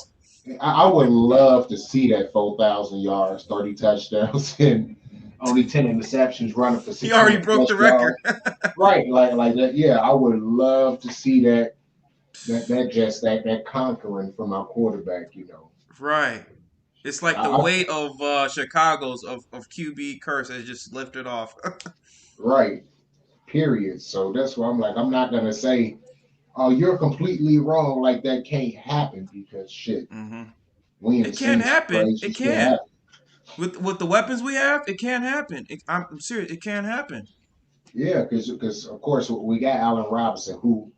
I would love to see that 4,000 yards, 30 touchdowns, and only 10 interceptions, running for He already 600 broke plus the record. yards. Right, like that. Yeah, I would love to see that conquering from our quarterback. Right. It's like the I, weight of Chicago's of QB curse has just lifted off. right. Period. So that's why I'm like, I'm not gonna say, oh, you're completely wrong. Like that can't happen because shit, Hmm. we ain't It can seen some happen. crazy It shit can. happen. With the weapons we have, it can happen. I'm serious. It can happen. Yeah, because of course we got Allen Robinson, who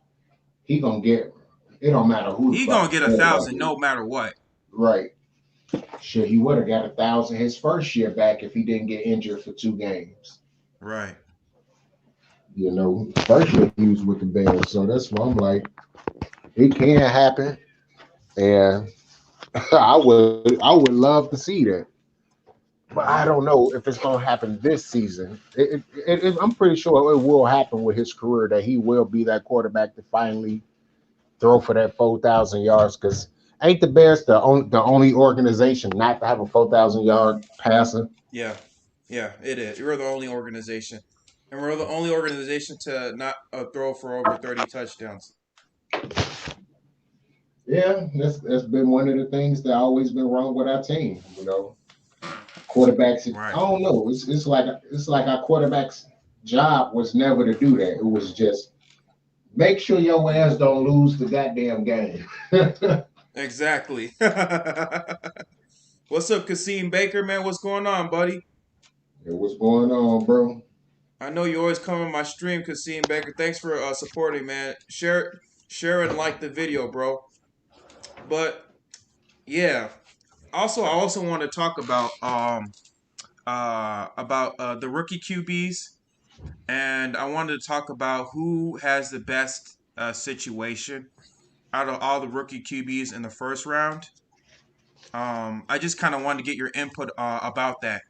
he gonna get. It don't matter who the He gonna fucking get a quarterback thousand is. no matter what. Right. Shit, he would have got 1,000 his first year back if he didn't get injured for 2 games. Right. First year he was with the Bears, so that's why I'm like, it can happen, and I would love to see that. But I Hmm. don't know if it's gonna happen this season. I'm pretty sure it will happen with his career that he will be that quarterback to finally throw for that 4,000 yards. Because ain't the Bears the only organization not to have a 4,000 yard passer? Yeah. Yeah. It is. We're the only organization, and we're the only organization to not throw for over 30 touchdowns. Yeah, that's been one of the things that always been wrong with our team. Quarterbacks. I Right. don't know. It's like our quarterbacks' job was never to do that. It was just make sure your ass don't lose the goddamn game. Exactly. What's up, Kasim Baker, man? What's going on, buddy? What's going on, bro? I know you always come on my stream, Kasim Baker. Thanks for supporting, man. Share and like the video, bro. But yeah, I also want to talk about the rookie QBs, and I wanted to talk about who has the best situation out of all the rookie QBs in the first round. I just kind of wanted to get your input about that.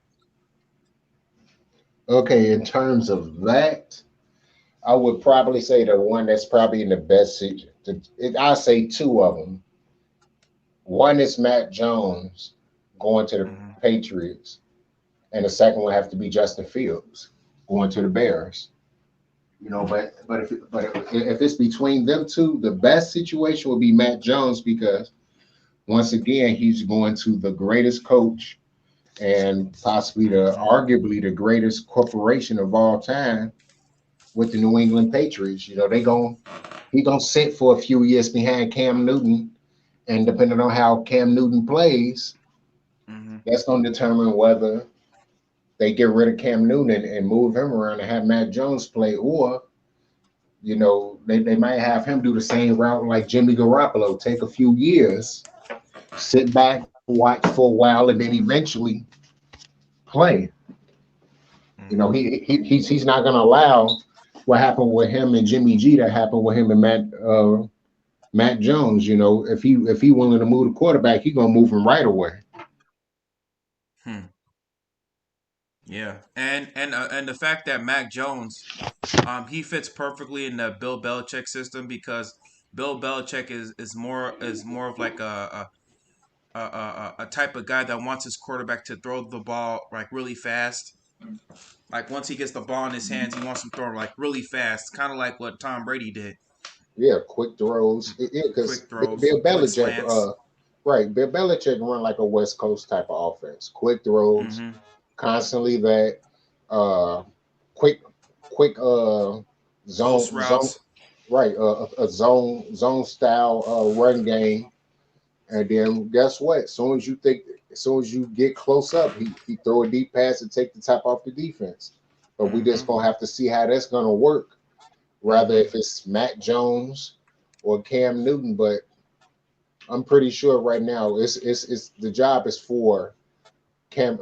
Okay, in terms of that, I would probably say the one that's probably in the best seat. I say two of them. One is Matt Jones going to the Hmm. Patriots, and the second one have to be Justin Fields going to the Bears. But if it's between them two, the best situation would be Matt Jones because once again he's going to the greatest coach and possibly the Hmm. arguably the greatest corporation of all time with the New England Patriots. He gonna sit for a few years behind Cam Newton, and depending on how Cam Newton plays, Hmm. that's gonna determine whether they get rid of Cam Newton and move him around and have Matt Jones play, or they might have him do the same route like Jimmy Garoppolo, take a few years, sit back, watch for a while, and then eventually play. You know, Hmm. he's not going to allow what happened with him and Jimmy G that happened with him and Matt Jones. You know, if he willing to move the quarterback, he gonna move him right away. Hmm. Yeah, and the fact that Mac Jones, he fits perfectly in the Bill Belichick system because Bill Belichick is more of like a type of guy that wants his quarterback to throw the ball like really fast. Like once he gets the ball in his hands, he wants him to throw like really fast, kind of like what Tom Brady did. Yeah, quick throws. Yeah, because Quick throws, Bill quick Belichick, slants. right? Bill Belichick run like a West Coast type of offense. Quick throws, Hmm. constantly that, uh, quick, quick, Post zone, routes. right? A zone style run game. And then guess what? As soon as you get close up, he throw a deep pass and take the top off the defense. But we just Hmm. gonna have to see how that's gonna work. Rather Hmm. if it's Matt Jones or Cam Newton, but I'm pretty sure right now it's the job is for Cam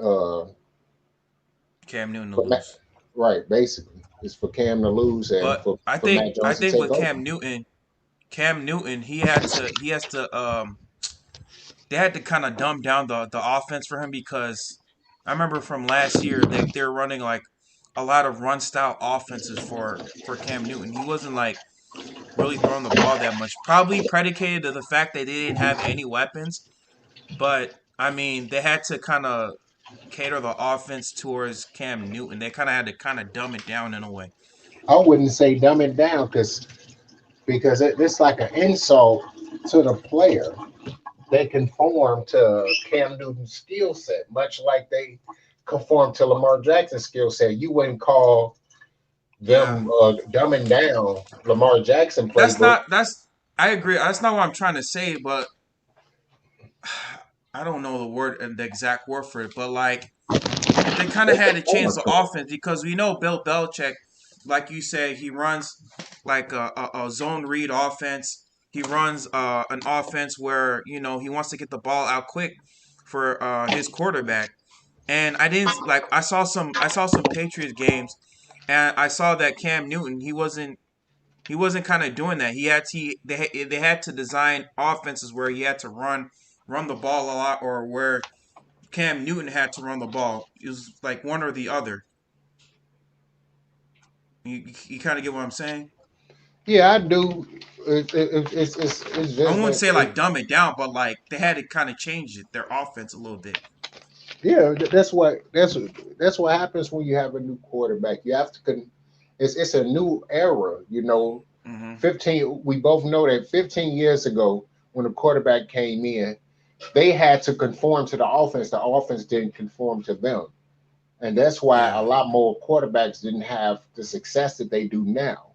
Cam Newton to for Matt, lose, right, basically. It's for Cam to lose and but I for think Matt I Jones to think take with over. Cam Newton, he has to they had to kind of dumb down the offense for him because I remember from last year they're running like a lot of run style offenses for Cam Newton. He wasn't like really throwing the ball that much. Probably predicated to the fact that they didn't have any weapons. But I mean, they had to kind of cater the offense towards Cam Newton. They kind of had to kind of dumb it down in a way. I wouldn't say dumb it down because it's like an insult to the player. They conform to Cam Newton's skill set, much like they conform to Lamar Jackson's skill set. You wouldn't call Yeah, them dumbing down Lamar Jackson that's playbook. not that's. I agree. That's not what I'm trying to say, but I don't know the word and the exact word for it. But like they kind They of had to change conform the to it. offense because we know Bill Belichick, like you said, he runs like a zone read offense. He runs an offense where he wants to get the ball out quick for his quarterback. And I didn't like I saw some Patriots games, and I saw that Cam Newton he wasn't kind of doing that. He had to they had to design offenses where he had to run the ball a lot or where Cam Newton had to run the ball. It was like one or the other. You kind of get what I'm saying? Yeah, I do. It's I just wouldn't that. say like dumb it down, but like they had to kind of change their offense a little bit. Yeah, that's what happens when you have a new quarterback. You have to. It's a new era. You know, Hmm. 15. We both know that 15 years ago, when the quarterback came in, they had to conform to the offense. The offense didn't conform to them, and that's why a Yeah. lot more quarterbacks didn't have the success that they do now.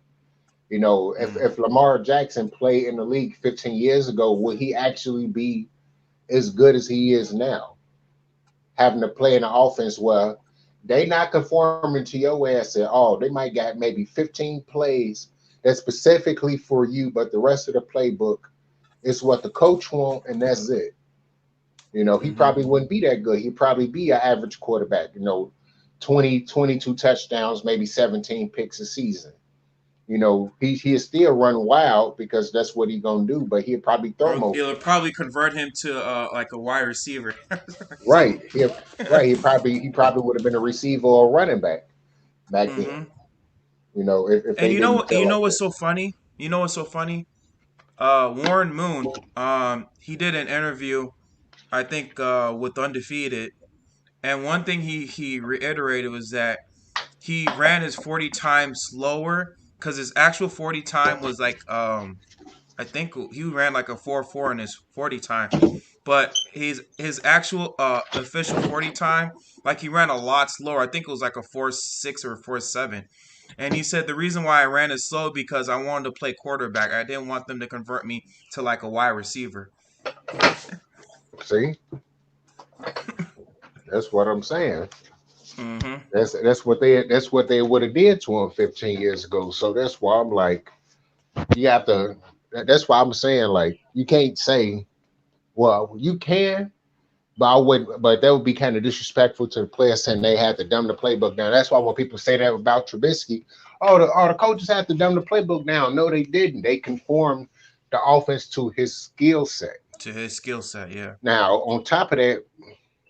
You know, Mm. if Lamar Jackson played in the league 15 years ago, would he actually be as good as he is now? Having to play in an offense where they not conforming to your ass at all. They might got maybe 15 plays that's specifically for you, but the rest of the playbook is what the coach want, and that's it. You know, he Hmm. probably wouldn't be that good. He'd probably be an average quarterback, 22 touchdowns, maybe 17 picks a season. You know, he'll still run wild because that's what he's gonna do, but he'll probably throw Or more it'll picks. probably convert him to like a wide receiver. Right. Something. Right. He probably would have been a receiver or a running back back then. Hmm. If And they didn't play you know like what's that. so funny? You know what's so funny? Warren Moon, he did an interview, I think, with Undefeated, and one thing he reiterated was that he ran his 40 times slower because his actual 40 time was like I think he ran like a 4.4 in his 40 time, but his actual official 40 time, like he ran a lot slower. I think it was like a 4.6 or 4.7. And he said the reason why I ran it slow because I wanted to play quarterback. I didn't want them to convert me to like a wide receiver. See, that's what I'm saying. Hmm. That's what they would have did to him 15 years ago. So that's why I'm like, you have to. That's why I'm saying like you can't say, well, you can, But I would, but that would be kind of disrespectful to the players saying they had to dumb the playbook down. That's why when people say that about Trubisky, the coaches had to dumb the playbook down. No, they didn't. They conformed the offense to his skill set. To his skill set, yeah. Now, on top of that,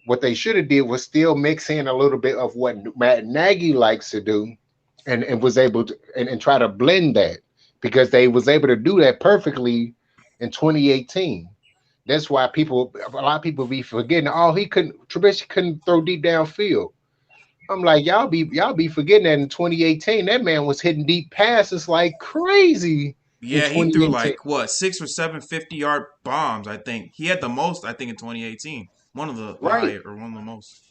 what they should have did was still mix in a little bit of what Matt Nagy likes to do, and was able to and try to blend that because they was able to do that perfectly in 2018. That's why a lot of people be forgetting. Oh, he couldn't. Trubisky couldn't throw deep downfield. I'm like, y'all be forgetting that in 2018, that man was hitting deep passes like crazy in Yeah, he threw 2018. like what 6 or 7 50-yard bombs. I think he had the most. I think in 2018, one of the Right, higher or one of the most.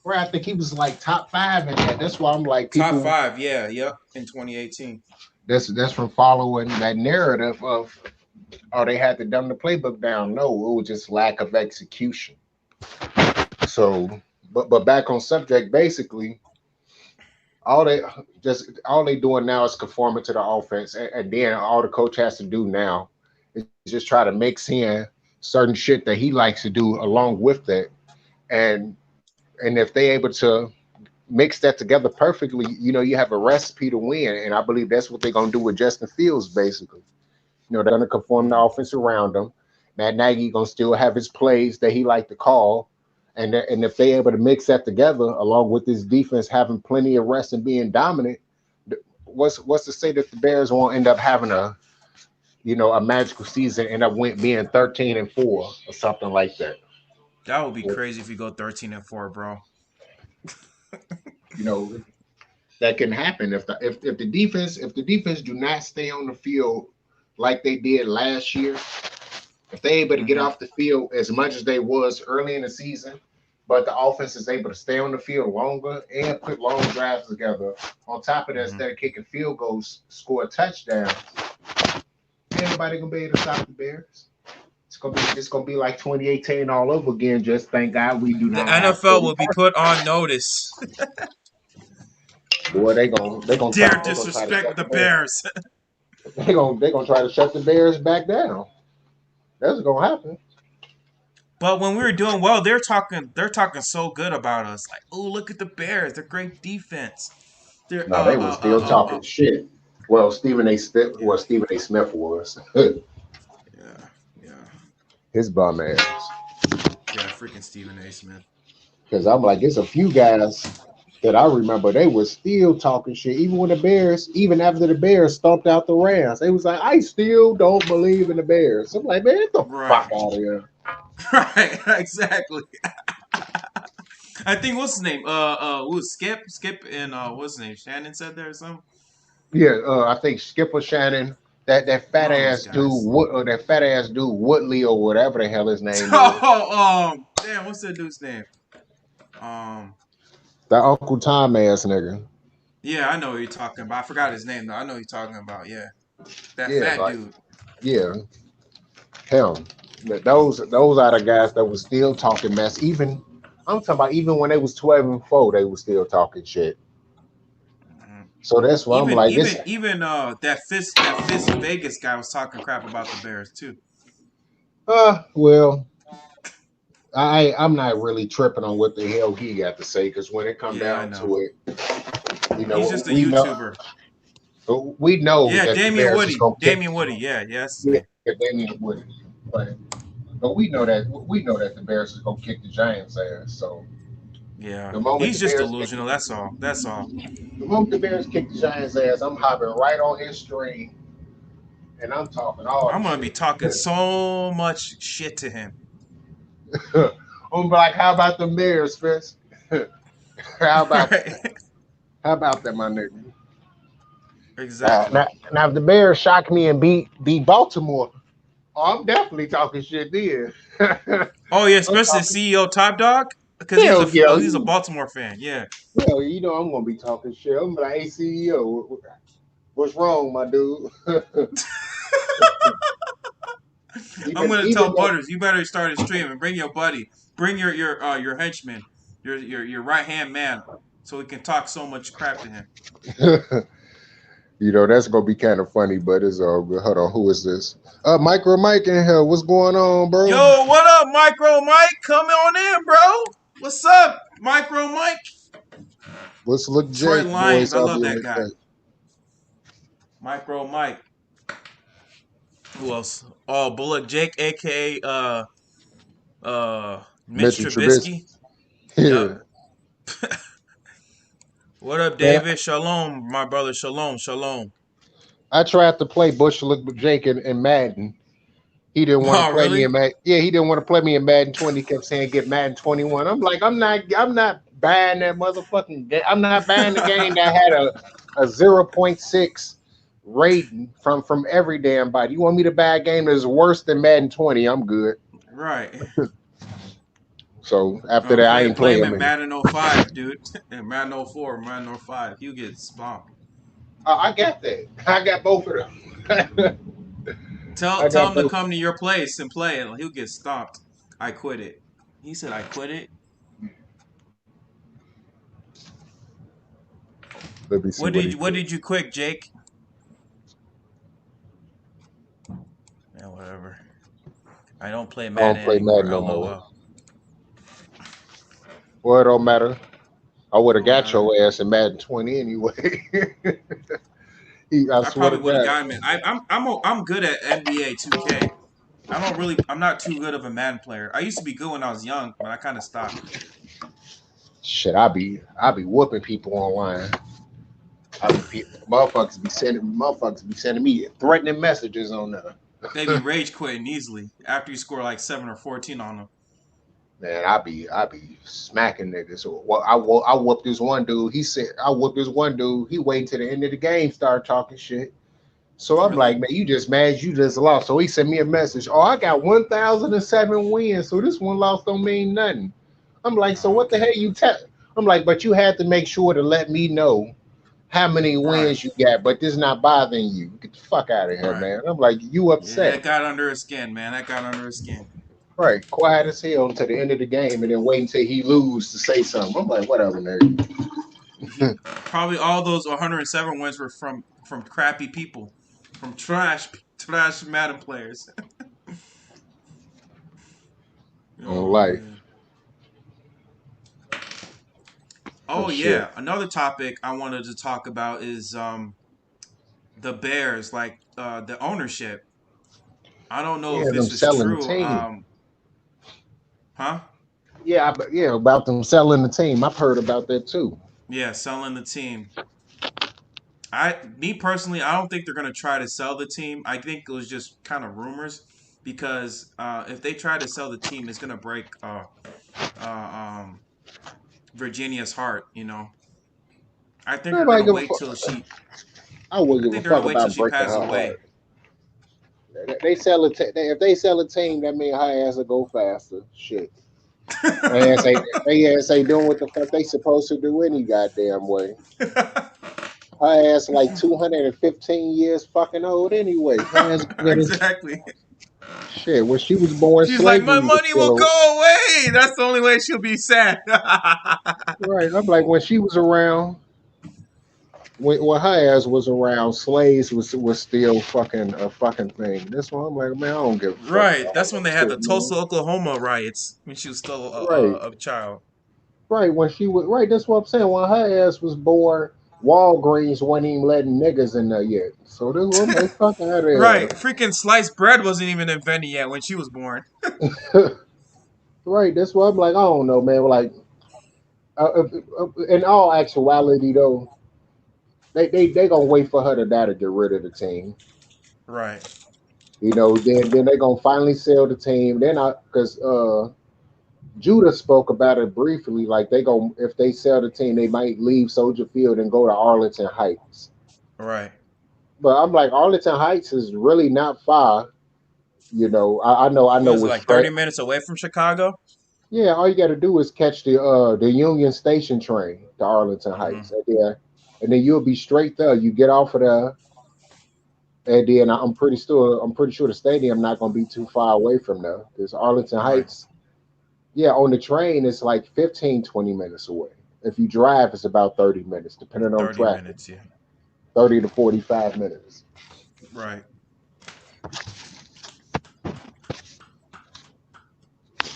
right. I think he was like top five in that. That's why I'm like, Top people. five, yeah, yep, in 2018. That's from following that narrative of, oh, they had to dumb the playbook down. No, it was just lack of execution. So, but back on subject, basically, all they all they doing now is conforming to the offense, and then all the coach has to do now is just try to mix in certain shit that he likes to do along with that, and if they able to mix that together perfectly, you have a recipe to win, and I believe that's what they're gonna do with Justin Fields, basically. They're gonna conform the Mm-hmm. offense around him. Matt Nagy gonna still have his plays that he like to call, and if they able to mix that together along with this defense having plenty of rest and being dominant, what's to say that the Bears won't end up having a magical season, end up being 13-4 or something like that. That would be crazy if you go 13-4, bro. You know that can happen if the defense do not stay on the field like they did last year. If they able to get Mm-hmm. off the field as much as they was early in the season, but the offense is able to stay on the field longer and put long drives together. On top of that, Mm-hmm. instead of kicking field goals, score touchdowns. Ain't nobody gonna be able to stop the Bears. It's gonna be like 2018 all over again. Just thank God we do The not have NFL Cody will be put on notice. Parkey. Boy, Dare they gonna try to disrespect shut the the Bears. Bears. They gonna try to shut the Bears back down. That's gonna happen. But when we were doing well, they're talking so good about us. Like, oh, look at the Bears. They're great defense. They're No, they was still talking shit. Well, yeah, Stephen A. Smith was yeah, yeah, his bum ass. yeah. Freaking Stephen A. Smith. Because I'm like, it's a few guys that I remember they were still talking shit. Even after the Bears stomped out the Rams, they was like, I still don't believe in the Bears. I'm like, man, get the Right, fuck out of here. right, exactly. I think what's his name? Who was Skip, and what's his name? Shannon said there or something. Yeah, I think Skipper Shannon, that fat One of those ass dude, guys. Woodley or whatever the hell his name is, Oh, damn, what's that dude's name? Um, that Uncle Tom ass nigga. yeah, I know what you're talking about. I forgot his name though. I know what you're talking about. Yeah, that Yeah, fat like dude. yeah, him. Those are the guys that was still talking mess. Even I'm talking about even when they was 12-4, they was still talking shit. Mhm. So that's why I'm Even like this. even even that Fist Vegas guy was talking crap about the Bears too. Well, I'm not really tripping on what the hell he got to say because when it come Yeah, I down know. to it, He's just a we know YouTuber. Yeah, that the Damian Bears is Woody. gonna kick. Damian Woody. Yeah, yeah, that's his Yeah, name. Damian Woody, but we know that the Bears is gonna kick the Giants' ass. So Yeah, the moment he's the just Bears kick, delusional. That's all. That's all. the moment the Bears kick the Giants' ass, I'm hopping right on his string and I'm talking all the I'm gonna be shit. talking so much shit to him. I'm like, how about the Bears, Fitz? how about Right. how about that, my nigga? Exactly. Now, if the Bears shock me and beat Baltimore, oh, I'm definitely talking shit then. Oh yeah, I'm especially the talking CEO Top Dog because hell yeah, he's a Baltimore fan. Yeah. hell, I'm gonna be talking shit. I'm like, hey CEO, what's wrong, my dude? I'm even gonna even tell though Butters, you better start a stream and bring your buddy, bring your henchman, your right hand man, so we can talk so much crap to him. That's gonna be kind of funny, but it's all good. Hold on, who is this? Micro Mike in here. What's going on, bro? Yo, what up, Micro Mike? Come on in, bro. What's up, Micro Mike? Let's look Detroit Jake, Lions. boys. I I'll love be that right guy. back. Micro Mike. Who else? Oh, Bullock Jake, aka Mitch Mitchell Trubisky. Trubisky. Yep. Yeah, What up, man. David? Shalom, my brother. Shalom, shalom. I tried to play Bush look Jake in Madden. He didn't want to Oh, play me really? in Madden. Yeah, he didn't want to play me in Madden 20. He kept saying get Madden 21. I'm like, I'm not buying that motherfucking game. I'm not buying the game that had a 0.6 rating from every damn body. You want me to buy a game that's worse than Madden 20? I'm good. Right. So after that, I ain't Play him playing in him. Madden 05, dude. In Madden 04, Madden 05. You get stomped. I got that. I got both of them. Tell I tell got him to both. come to your place and play it. He'll get stomped. I quit it. He said I quit it. Let me see what he What put. did you quit, Jake? Yeah, whatever. I don't play I don't Madden play anymore. Madden no more. LOL. Well, it don't matter. I would have Don't got matter. your ass in Madden 20 anyway. I I swear to probably would have God. gotten it. I'm good at NBA 2K. I'm not too good of a Madden player. I used to be good when I was young, but I kind of stopped. Shit, I be whooping people online. Motherfuckers be sending me threatening messages on They be there. rage quitting easily after you score like 7 or 14 on them. Man, I be smacking niggas. Well, I whooped this one dude. He said I whooped this one dude. He waited to the end of the game, started talking shit. So I'm like, Really? man, you just mad you just lost. So he sent me a message. Oh, I got 1,007 wins. So this one loss don't mean nothing. I'm like, so Oh, what the okay. hell you tell? I'm like, but you had to make sure to let me know how many Right. wins you got, but this not bothering you. Get the fuck out of here, Right. man. I'm like, you Yeah, that upset. got under his skin, man. That got under his skin. Right. Quiet as hell until the end of the game and then wait until he lose to say something. I'm like, whatever, nigga. He probably all those 107 wins were from crappy people, from trash Madden players. On Oh life. man. But Oh shit. yeah. Another topic I wanted to talk about is the Bears, like the ownership. I don't know Yeah, if them this is selling the true. team. Huh? Yeah, yeah, about them selling the team. I've heard about that too. Yeah, selling the team. Me personally, I don't think they're gonna try to sell the team. I think it was just kind of rumors because if they try to sell the team, it's gonna break um, Virginia's heart. I think they're Nobody gonna give a wait fuck. till she. I wouldn't I give a think they're gonna fuck wait till about she breaking passes her away. heart. They sell a if they sell a team, that mean her ass will go faster. Shit. They ass ain't doing what the fuck they supposed to do any goddamn way. Her ass like 215 years fucking old anyway. Her ass better Exactly. shit. When she was born, She's like, my slavery was money still will go away. That's the only way she'll be sad. right. I'm like when she was around, when her ass was around, slaves was still fucking a fucking thing. This one, I'm like, man, I don't give a fuck Right. about all That's when that they had shit, the man. Tulsa, Oklahoma riots when she was still Right. a child. Right, when she was right, that's what I'm saying. When her ass was born, Walgreens wasn't even letting niggas in there yet. So this one, like, fuck out Right. of Freaking sliced bread wasn't even invented yet when she was born. here. Right, that's what I'm like. I don't know, man. Like, in all actuality, though, they gonna wait for her to die to get rid of the team. Right. Then they gonna finally sell the team. Then I because Judah spoke about it briefly. Like they go if they sell the team, they might leave Soldier Field and go to Arlington Heights. Right. But I'm like, Arlington Heights is really not far. I know What is it, with like 30 straight. minutes away from Chicago? Yeah, all you got to do is catch the Union Station train to Arlington Hmm. Heights. And then you'll be straight there. You get off of there, and then I'm pretty sure the stadium not gonna be too far away from there. Because Arlington Right. Heights, yeah, on the train it's like 15, 20 minutes away. If you drive, it's about 30 minutes, depending on 30 traffic. minutes, yeah. 30 to 45 minutes. Right.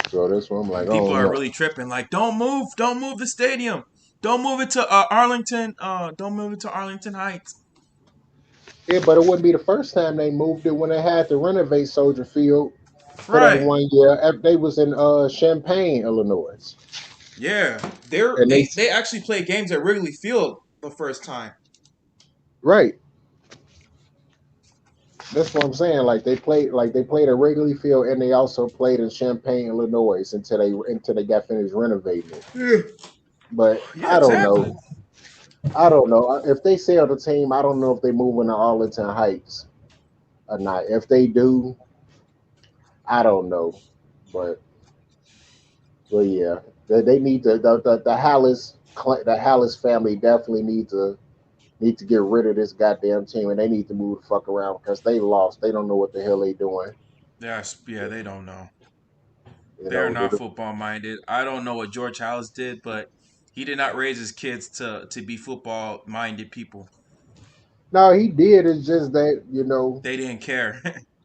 So that's why I'm like, And I people don't are know. really tripping. Like, don't move the stadium. Don't move it to Arlington. Don't move it to Arlington Heights. Yeah, but it wouldn't be the first time they moved it when they had to renovate Soldier Field for that Right. one year. They was in Champaign, Illinois, Yeah. and They actually played games at Wrigley Field the first time. right. That's what I'm saying. Like they played at Wrigley Field, and they also played in Champaign, Illinois, until they got finished renovating it. Yeah. But Yeah. I don't Exactly. know. I don't know if they sell the team. I don't know if they move into Arlington Heights or not. If they do, I don't know. But yeah, they need to the Hallis family definitely need to get rid of this goddamn team, and they need to move the fuck around because they lost. They don't know what the hell they doing. Yes. Yeah. They don't know. You They're know, not football minded. I don't know what George Halas did, but he did not raise his kids to be football minded people. no, he did. It's just that They didn't care.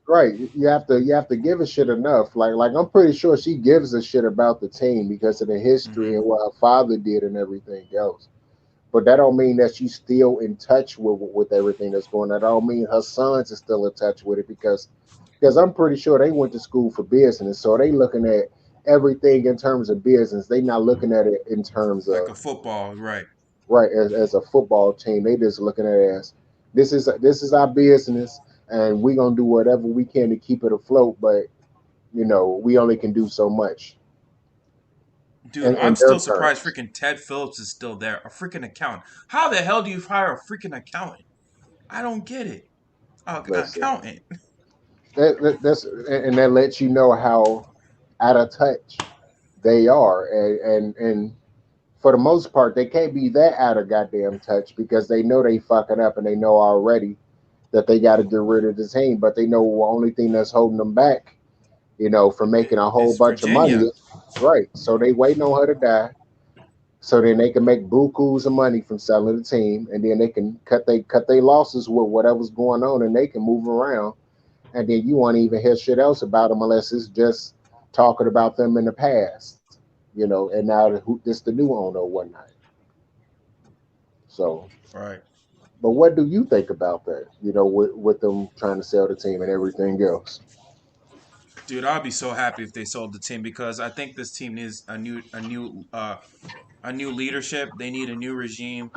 right? You have to give a shit enough. Like I'm pretty sure she gives a shit about the team because of the history Hmm. and what her father did and everything else. But that don't mean that she's still in touch with everything that's going on. That don't mean her sons are still in touch with it because I'm pretty sure they went to school for business, so they looking at everything in terms of business. They not looking at it in terms Like of a football, right? right as a football team. They just looking at it as this is our business, and we gonna do whatever we can to keep it afloat. But we only can do so much Dude, in I'm their still surprised terms. freaking Ted Phillips is still there. A freaking accountant. How the hell do you hire a freaking accountant? I don't get it. Listen, Accountant. that's and that lets you know how out of touch they are, and for the most part, they can't be that out of goddamn touch because they know they fucking up and they know already that they got to get rid of the team, but they know the only thing that's holding them back, from making a whole It's bunch of money Virginia. is right. So they waiting on her to die, so then they can make bukus of money from selling the team, and then they can cut they losses with whatever's going on, and they can move around, and then you won't even hear shit else about them unless it's just talking about them in the past, and now this the new owner or whatnot. So, Right. but what do you think about that? With them trying to sell the team and everything else. Dude, I'd be so happy if they sold the team because I think this team needs a new leadership. They need a new regime.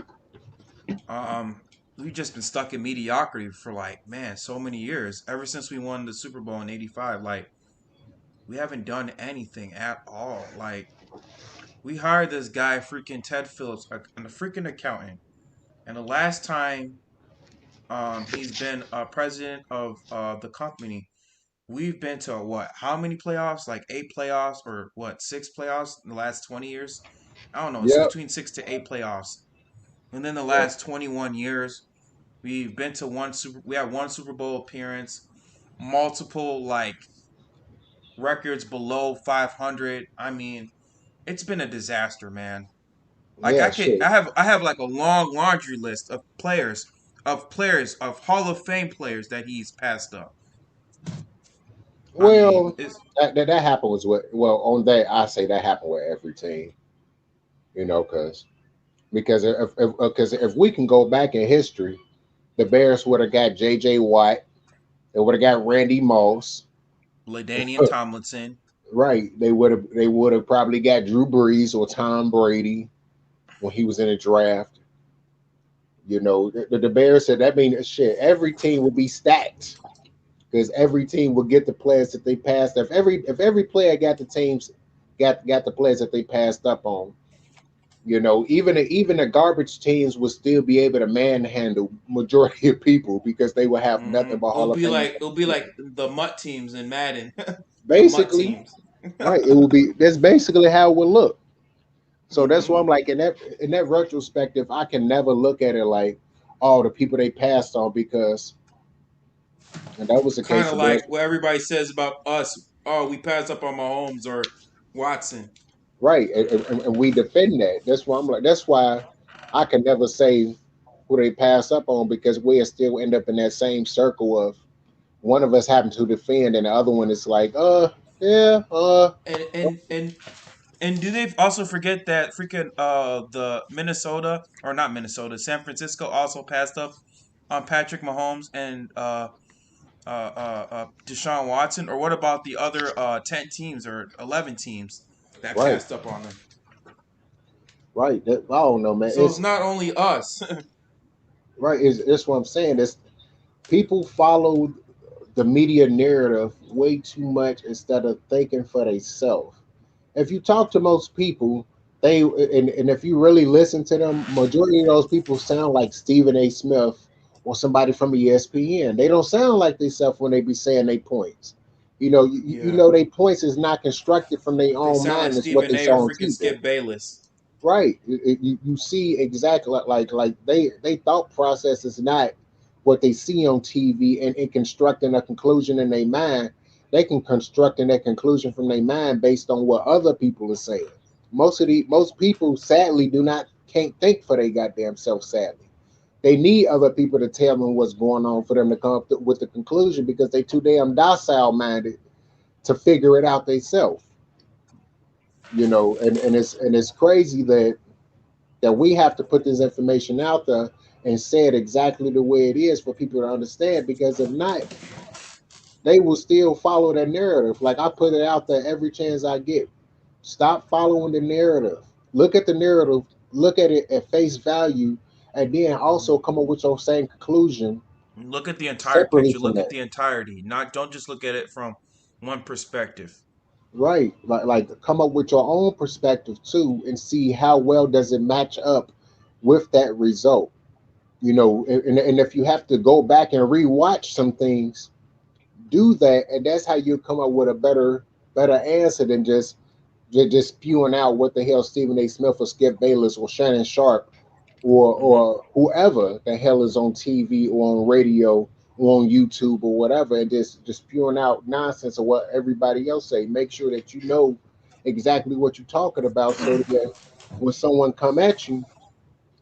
We've just been stuck in mediocrity for like, man, so many years. Ever since we won the Super Bowl in '85, like we haven't done anything at all. Like we hired this guy, freaking Ted Phillips, a freaking accountant, and the last time he's been president of the company, we've been to what? How many playoffs? Like 8 playoffs or what? 6 playoffs in the last 20 years? I don't know. It's Yep, between 6 to 8 playoffs. And then the yep, last 21 years, we've been to we had one Super Bowl appearance, multiple like records below 500. I mean, it's been a disaster, man. Like yeah, shit. I have like a long laundry list of players of Hall of Fame players that he's passed up. I mean, Well, it's that happened was what. Well, on that I say that happened with every team. Because if we can go back in history, the Bears would have got J.J. Watt. They would have got Randy Moss. Ladainian Tomlinson. Right. They would have probably got Drew Brees or Tom Brady when he was in the draft. The Bears said that means shit. Every team will be stacked because every team will get the players that they passed. If every player got the teams got the players that they passed up on, even the garbage teams would still be able to manhandle majority of people because they will have nothing but Hall of Famers on It'll be the like team. the Mutt teams in Madden, the Mutt Basically, teams. right? It will be that's basically how it would look. So that's Hmm. why I'm like in that retrospective, I can never look at it like, oh, the people they passed on because and that was the Kind case. of The like Bears, what everybody says about us. Oh, we passed up on Mahomes or Watson. right? And we defend that. That's why I'm like. That's why I can never say. who they pass up on because we'll still end up in that same circle of one of us having to defend and the other one is like, yeah, And and do they also forget that freaking the Minnesota, or not Minnesota, San Francisco also passed up on Patrick Mahomes and Deshaun Watson? Or what about the other 10 teams or 11 teams that right, passed up on them? right. I don't know, man. So it's It's not only us. right. It's what I'm saying. It's people follow the media narrative way too much instead of thinking for themselves. If you talk to most people, and if you really listen to them, majority of those people sound like Stephen A. Smith or somebody from ESPN. They don't sound like themselves when they be saying their points. You Yeah, know their points is not constructed from their they own sound like mind. It's what Stephen they A. or saw on freaking TV. Skip Bayless. Right. You see exactly like they thought process is not what they see on TV and in constructing a conclusion in their mind. They can construct in that conclusion from their mind based on what other people are saying. Most people sadly do not can't think for their goddamn self sadly. They need other people to tell them what's going on for them to come up with the conclusion because they too damn docile minded to figure it out themselves. And it's crazy that we have to put this information out there and say it exactly the way it is for people to understand. Because if not, they will still follow that narrative. Like I put it out there every chance I get. Stop following the narrative. Look at the narrative. Look at it at face value, and then also Mhm. come up with your same conclusion Look at the entire separately picture. from Look at that. the entirety. Not Don't just look at it from one perspective. Right, like come up with your own perspective too, and see how well does it match up with that result. And if you have to go back and rewatch some things, do that, and that's how you come up with a better answer than just spewing out what the hell Stephen A. Smith or Skip Bayless or Shannon Sharp Hmm. or whoever the hell is on TV or on radio or on YouTube or whatever, and just spewing out nonsense of what everybody else say. Make sure that you know exactly what you're talking about, so that when someone come at you,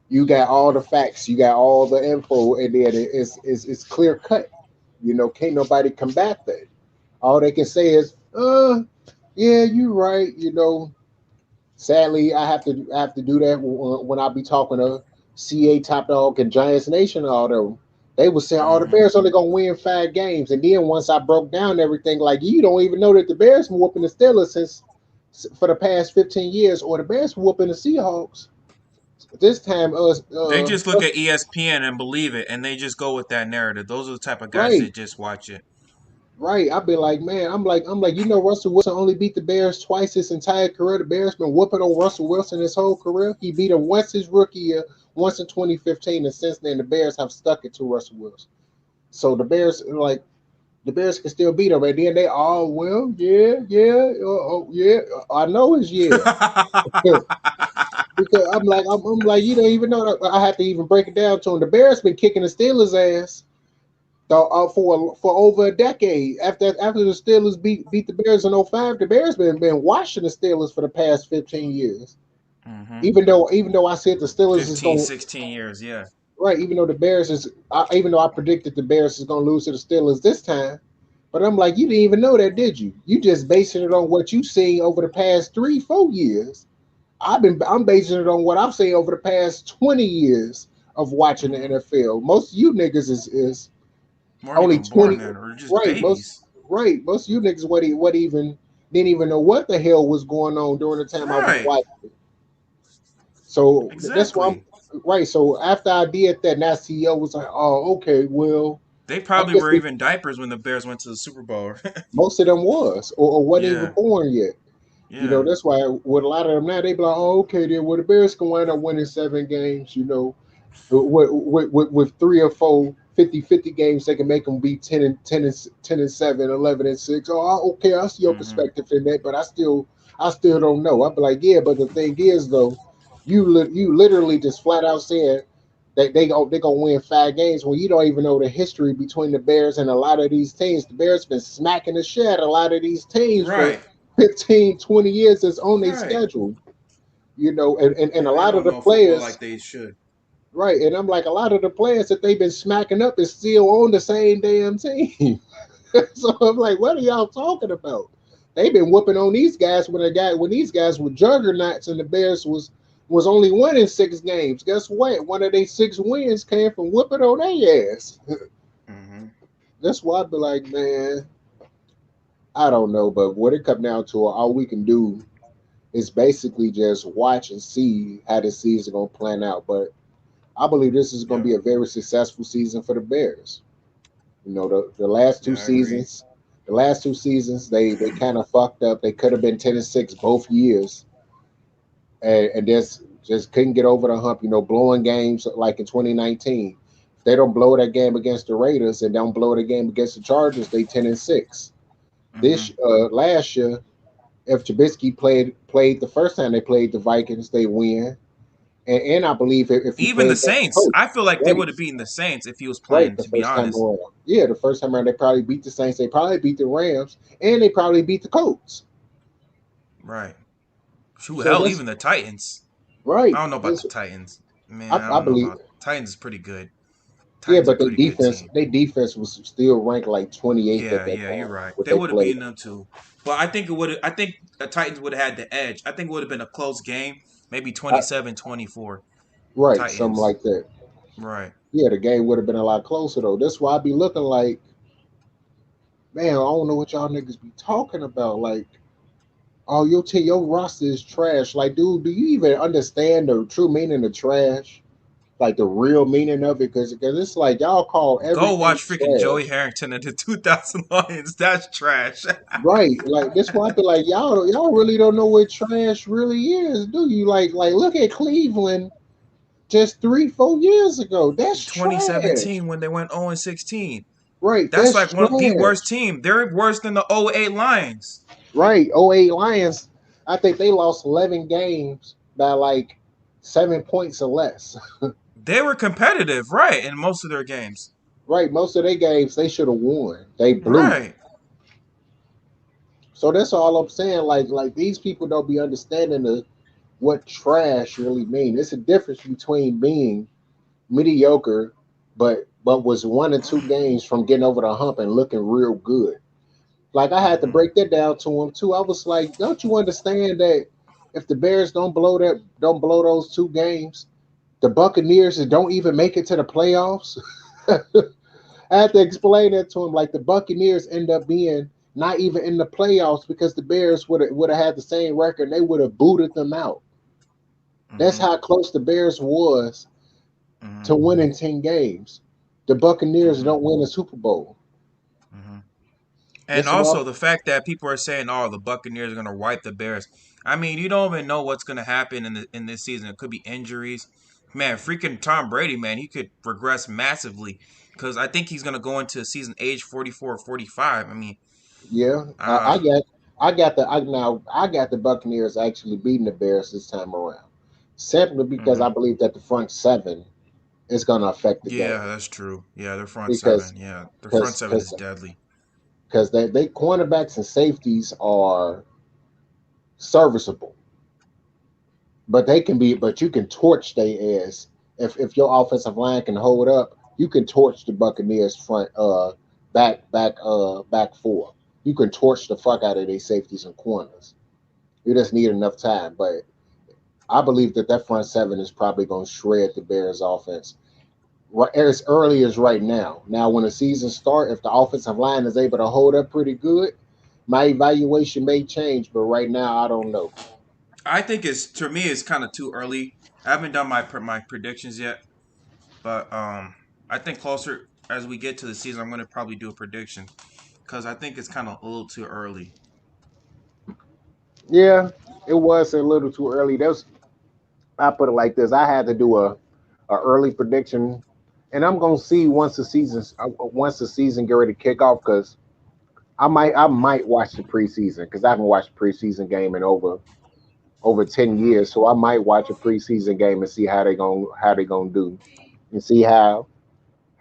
you got all the facts, you got all the info, and then it's clear cut. Can't nobody combat that. All they can say is, yeah, you're right. Sadly, I have to do that when I be talking to CA Top Dog and Giants Nation. Although they were saying, "Oh, the Hmm. Bears only gonna win 5 games," and then once I broke down everything, like you don't even know that the Bears been whooping the Steelers since for the past 15 years, or the Bears whooping the Seahawks. This time, They just look at ESPN and believe it, and they just go with that narrative. Those are the type of guys right, that just watch it. right. I'd be like, man, I'm like, Russell Wilson only beat the Bears twice his entire career. The Bears been whooping on Russell Wilson his whole career. He beat him once his rookie year, once in 2015, and since then the Bears have stuck it to Russell Wilson. So the Bears can still beat him, and then they all well, yeah, yeah, yeah. I know it's yeah. Because I'm like, you don't even know that I have to even break it down to him. The Bears been kicking the Steelers ass for over a decade. After the Steelers beat the Bears in '05, the Bears been watching the Steelers for the past 15 years. Hmm. Even though I said the Steelers is 15, going 16 years, yeah. right, even though I predicted the Bears is going to lose to the Steelers this time, but I'm like, you didn't even know that, did you? You just basing it on what you seen over the past 3-4 years. I'm basing it on what I've seen over the past 20 years of watching the Hmm. NFL. Most of you niggas is Weren't only even born 20. then, or just Right, most babies. right. Most of you niggas what even didn't even know what the hell was going on during the time I was Right. watching. So that's why Exactly. I'm right. So after I did that, now CEO was like, "Oh, okay, well, They I probably guess were even diapers when the Bears went to the Super Bowl. most of them was or wasn't even Yeah. born yet." Yeah. That's why with a lot of them now they be like, "Oh, okay, then well the Bears can wind up winning 7 games." With 3 or 4 50-50 games, they can make them be 10-7, 11-6. Oh, okay, I see your Hmm. perspective in that, but I still don't know. I'd be like, yeah, but the thing is, though, you literally just flat out said that they gonna win 5 games when you don't even know the history between the Bears and a lot of these teams. The Bears been smacking the shit out of a lot of these teams for Right. 15, 20 years that's on their Right. schedule. And a And they lot of don't the know football like players they should. Right, and I'm like, a lot of the players that they've been smacking up is still on the same damn team. So I'm like, what are y'all talking about? They've been whooping on these guys when these guys were juggernauts and the Bears was only winning 6 games. Guess what? One of their 6 wins came from whooping on their ass. Hmm. That's why I'd be like, man, I don't know, but what it come down to, all we can do is basically just watch and see how this season gonna plan out. But I believe this is gonna Yeah. be a very successful season for the Bears. You know, the last two Yeah, I agree. seasons, they kind of fucked up. They could have been 10-6 both years, and just couldn't get over the hump. You know, blowing games like in 2019. If they don't blow that game against the Raiders and don't blow the game against the Chargers, they 10-6. Hmm. This last year, if Trubisky played the first time they played the Vikings, they win. And I believe if he Even the played that Saints, coach, I feel like they right, would have beaten the Saints if he was right, playing. the To be first time honest, around. Yeah, the first time around they probably beat the Saints. They probably beat the Rams, and they probably beat the Colts. right? Shoot, So hell, that's even the Titans. I right. don't know about the That's Titans. Man, I I don't know believe. about Titans is pretty good. Yeah, Titans are a but pretty good team. their defense was still ranked like 28th at Yeah, that yeah, you're time. right. What They they would have played. beaten them too. But I think it would. I think the Titans would have had the edge. I think it would have been a close game, maybe I, 27-24. right, something Titans. like that. Right. Yeah, the game would have been a lot closer though. That's why I be looking like, man, I don't know what y'all niggas be talking about. Like, oh, your roster is trash. Like, dude, do you even understand the true meaning of trash? Like the real meaning of it? Because it's like y'all call Go everything watch freaking Joey trash. Harrington and the 2000 Lions. That's trash. Right, like that's why I be like y'all really don't know what trash really is, do you? Like look at Cleveland just 3-4 years ago. That's trash. 2017 when they went 0-16. Right, That's that's like one of the worst trash. team. They're worse than the 08 Lions. Right, '08 Lions. I think they lost 11 games by like 7 points or less. They were competitive, right, in most of their games. Right, most of their games they should have won. They blew. Right. So that's all I'm saying. Like these people don't be understanding what trash really mean. It's a difference between being mediocre, but was 1 or 2 games from getting over the hump and looking real good. Like I had to Hmm. break that down to him too. I was like, don't you understand that if the Bears don't blow those 2 games, the Buccaneers don't even make it to the playoffs? I had to explain that to him. Like the Buccaneers end up being not even in the playoffs because the Bears would have had the same record and they would have booted them out. That's Hmm. how close the Bears was Hmm. to winning 10 games. The Buccaneers Hmm. don't win a Super Bowl. Hmm. And This is why, also the fact that people are saying, "Oh, the Buccaneers are going to wipe the Bears." I mean, you don't even know what's going to happen in this season. It could be injuries. Man, freaking Tom Brady, man, he could regress massively because I think he's going to go into the season age 44 or 45. I mean, yeah, uh, I got the Buccaneers actually beating the Bears this time around, simply because mhm. I believe that the front seven is going to affect the game Yeah, that's true. Yeah, their front because seven. Yeah, their front because seven is because deadly. because they cornerbacks and safeties are serviceable, but you can torch their ass if your offensive line can hold up. You can torch the Buccaneers front back four. You can torch the fuck out of their safeties and corners. You just need enough time. But I believe that front seven is probably going to shred the Bears offense as early as right now. Now, when the season starts, if the offensive line is able to hold up pretty good, my evaluation may change. But right now, I don't know. I think it's to me it's kind of too early. I haven't done my predictions yet, but I think closer as we get to the season, I'm going to probably do a prediction because I think it's kind of a little too early. Yeah, it was a little too early. I put it like this: I had to do a early prediction, and I'm gonna see once the season get ready to kick off because I might watch the preseason because I haven't watched a preseason game in over 10 years. So I might watch a preseason game and see how they gonna do, and see how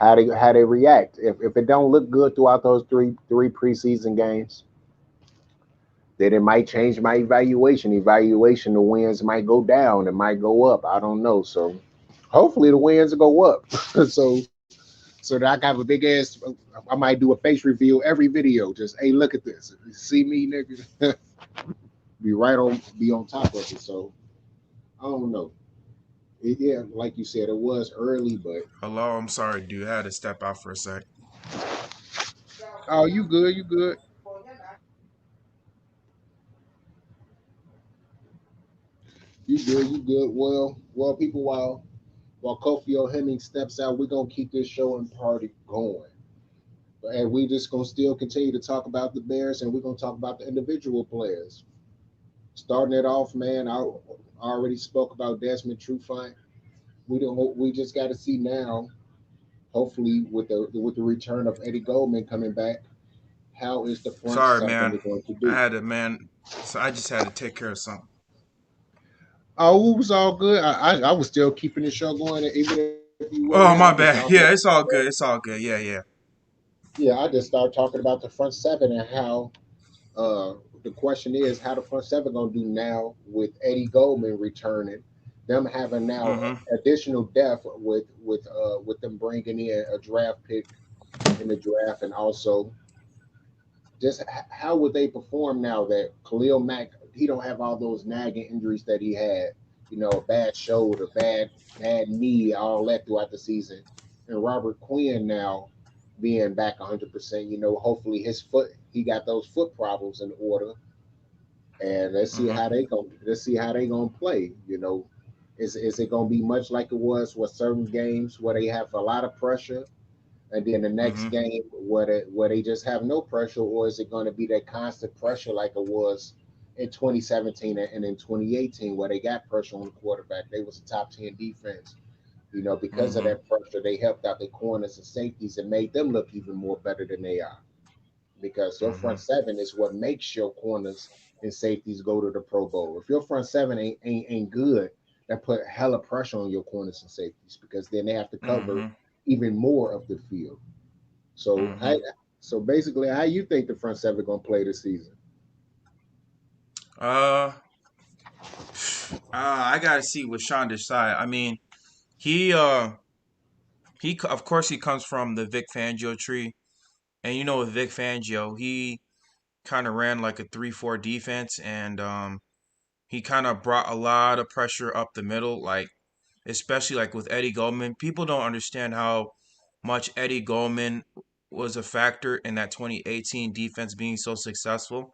they react. If it don't look good throughout those three preseason games, then it might change my evaluation. The wins might go down, it might go up. I don't know. So hopefully the wins will go up. So that I can have a big ass. I might do a face reveal every video. Just hey, look at this. You see me, nigga. Be on top of it. So I don't know. Yeah, like you said, it was early, but Hello, I'm sorry, dude. I had to step out for a sec. oh, you good? You good? You good? You good? Well, people, while Kofi Hemming steps out, we're gonna keep this show and party going. And we just gonna still continue to talk about the Bears, and we're gonna talk about the individual players. Starting it off, man, I already spoke about Desmond Trufant. We don't. We just got to see now. Hopefully, with the return of Eddie Goldman coming back, how is the front Sorry, seven man. going to I do? had to, man. So I just had to take care of something. Oh, it was all good. I was still keeping the show going, even if you wasn't there. I Oh, just my started bad. talking about Yeah, the it's all front. good. It's all good. Yeah, yeah. Yeah, I just started talking about the front seven and how uh, the question is how the front seven gonna do now with Eddie Goldman returning, them having now Mm-hmm. additional depth with them bringing in a draft pick in the draft, and also just how would they perform now that Khalil Mack he don't have all those nagging injuries that he had, a bad shoulder, bad knee, all that throughout the season, and Robert Quinn now being back 100%. Hopefully his foot he got those foot problems in order, and Mm-hmm. let's see how they gonna play. Is it gonna be much like it was with certain games where they have a lot of pressure, and then the next Mm-hmm. game where they just have no pressure, or is it going to be that constant pressure like it was in 2017 and in 2018 where they got pressure on the quarterback? They was a top 10 defense. Because of Mm-hmm. that pressure, they helped out the corners and safeties and made them look even more better than they are. Because your Mm-hmm. front seven is what makes your corners and safeties go to the Pro Bowl. If your front seven ain't good, that put hella pressure on your corners and safeties because then they have to cover Mm-hmm. even more of the field. So Mm-hmm. so basically, how you think the front seven gonna play this season? Uh, I gotta see what Sean decide. I mean, he of course he comes from the Vic Fangio tree, and with Vic Fangio, he kind of ran like a 3-4 defense, and he kind of brought a lot of pressure up the middle, like especially like with Eddie Goldman. People don't understand how much Eddie Goldman was a factor in that 2018 defense being so successful.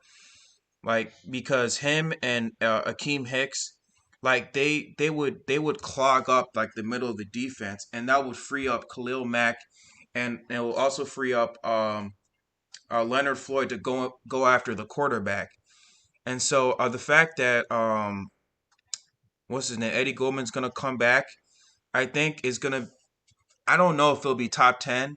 Like because him and Akeem Hicks, like they would clog up like the middle of the defense, and that would free up Khalil Mack, and it will also free up Leonard Floyd to go after the quarterback. And so the fact that what's his name Eddie Goldman's gonna come back, I think is gonna. I don't know if it'll be top 10,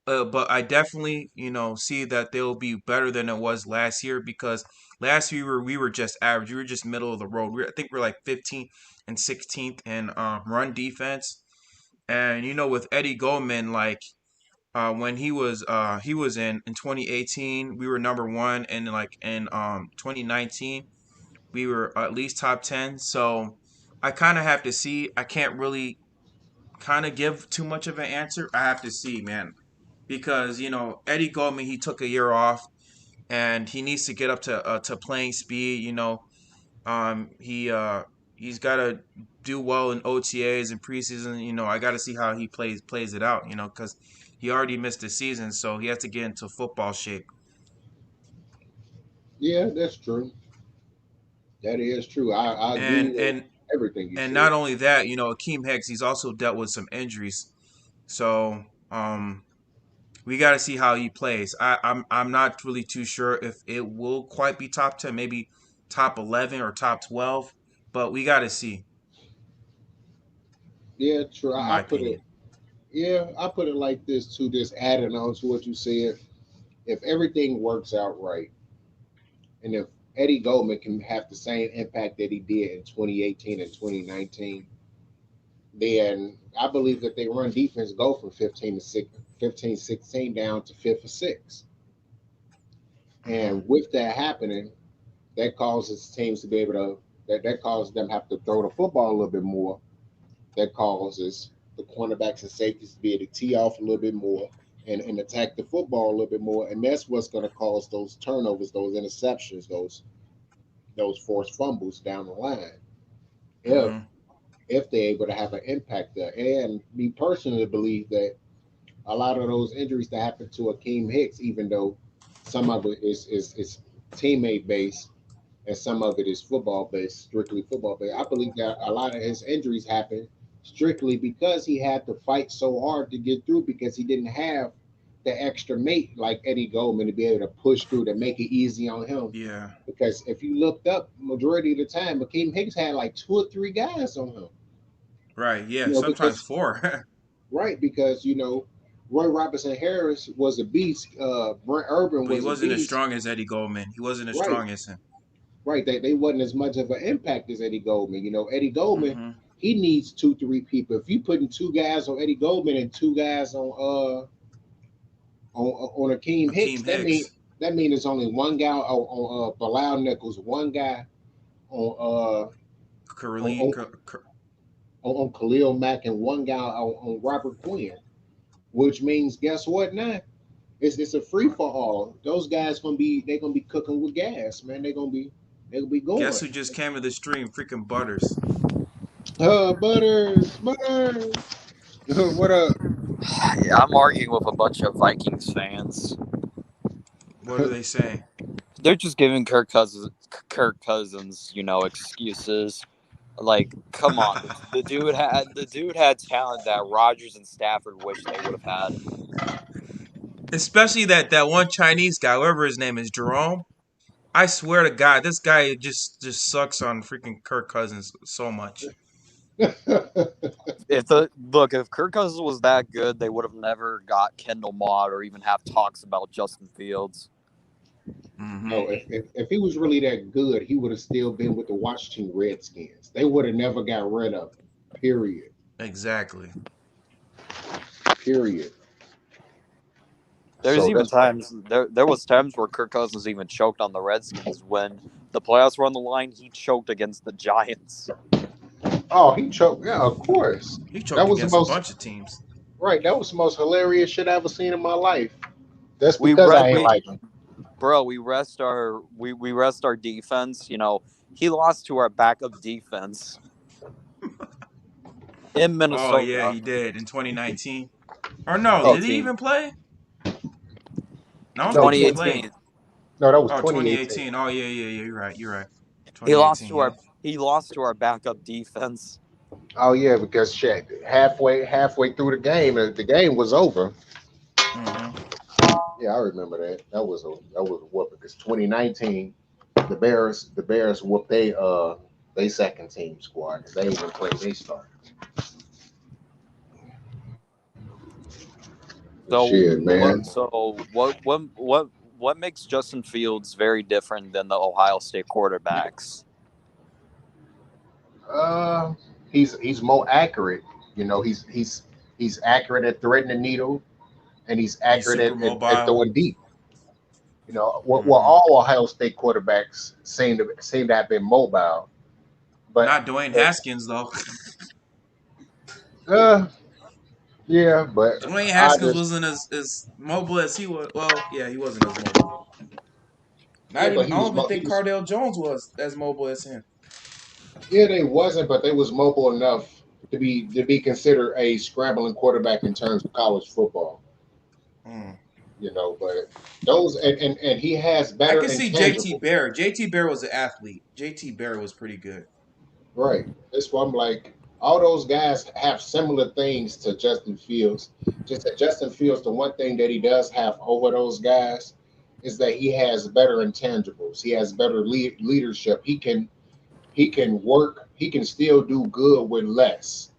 but I definitely see that they'll be better than it was last year because last year we were just average. We were just middle of the road. I think we're like 15th and 16th in run defense. And with Eddie Goldman, like when he was in 2018, we were number one, and like in 2019 we were at least top 10. So I kind of have to see. I can't really kind of give too much of an answer. I have to see, man, because Eddie Goldman, he took a year off and he needs to get up to playing speed. He's got to do well in OTAs and preseason. I got to see how he plays it out. Because he already missed the season, so he has to get into football shape. Yeah, that's true. That is true. I agree And with and everything you and said. not only that, Akeem Hicks, he's also dealt with some injuries. So we got to see how he plays. I'm not really too sure if it will quite be top 10, maybe top 11 or top 12, but we got to see, Yeah, true. in I my put it. opinion. Yeah, I put it like this too. Just adding on to what you said. If everything works out right, and if Eddie Goldman can have the same impact that he did in 2018 and 2019, then I believe that they run defense go from 15 to 6, 15, 16 down to fifth or sixth. Hmm. And with that happening, that causes teams to be able to that causes them have to throw the football a little bit more. that causes the cornerbacks and safeties to be able to tee off a little bit more and attack the football a little bit more. And that's what's going to cause those turnovers, those interceptions, those forced fumbles down the line. If Mm-hmm. if they're able to have an impact there. And me personally believe that a lot of those injuries that happened to Akeem Hicks, even though some of it is teammate based and some of it is football based, strictly football based. I believe that a lot of his injuries happened strictly because he had to fight so hard to get through because he didn't have the extra mate like Eddie Goldman to be able to push through to make it easy on him. Yeah. Because if you looked up, majority of the time, Akeem Hicks had like two or three guys on him. Right. You Yeah. know, Sometimes because four. right, because Roy Robinson Harris was a beast. Brent Urban But he was a wasn't as beast. strong as Eddie Goldman. He wasn't as Right, strong as him. right. They wasn't as much of an impact as Eddie Goldman. Eddie Goldman, Mm-hmm. he needs two, three people. If you putting two guys on Eddie Goldman and two guys on Akeem Hicks, Akeem that mean Hicks, that mean there's only one guy on Bilal Nichols, one guy on on, Curly, on on Khalil Mack, and one guy on Robert Quinn. Which means, guess what now? It's a free for all. Those guys gonna be cooking with gas, man. They gonna be guess going. who just came to the stream? Freaking Butters. Butters. What up? Yeah, I'm arguing with a bunch of Vikings fans. What are they saying? They're just giving Kirk Cousins, excuses. Like, come on, the dude had talent that Rodgers and Stafford wish they would have had. Especially that one Chinese guy, whoever his name is, Jerome. I swear to God, this guy just sucks on freaking Kirk Cousins so much. If Kirk Cousins was that good, they would have never got Kendall Mott or even have talks about Justin Fields. Mm-hmm. No, if he was really that good, he would have still been with the Washington Redskins. They would have never got rid of him. Period. Exactly. Period. There's So even that's why. times there was times where Kirk Cousins even choked on the Redskins when the playoffs were on the line. He choked against the Giants. Oh, he choked. Yeah, of course. He That choked was the against a most bunch of teams. right. That was the most hilarious shit I ever seen in my life. That's We because re- I ain't we like him. bro, we rest our defense. He lost to our backup defense in Oh yeah, Minnesota. he did in 2019. Or no, did he 18, even play? No, I don't No, think he played. 2018. no, that was Oh, 2018. 2018. Oh yeah, yeah, yeah. You're right. You're right. He lost 2018. to Yeah. our he lost to our backup defense. Oh yeah, because shit, halfway through the game was over. Mm-hmm. Yeah, I remember that. That was a whoop because 2019, the Bears whooped they second team squad because they even played they start. So Shit, man. what makes Justin Fields very different than the Ohio State quarterbacks? Uh, he's more accurate. He's accurate at threading the needle, and he's He's accurate super at mobile. throwing deep. What Mm-hmm. all Ohio State quarterbacks seem to have been mobile, but Not Dwayne but Haskins though. uh, yeah, but Dwayne I Haskins just wasn't as mobile as he was. Well, yeah, he wasn't as mobile. yeah, Not but even. I don't even he think was Cardale Jones was as mobile as him. yeah they wasn't, but they was mobile enough to be considered a scrambling quarterback in terms of college football. Mm. But those and he has I better can see JT intangible. Barrett. JT Barrett was an athlete. JT Barrett was pretty good. Right. That's why I'm like, all those guys have similar things to Justin Fields. Just that Justin Fields, the one thing that he does have over those guys is that he has better intangibles. He has better leadership. He can work. He can still do good with less.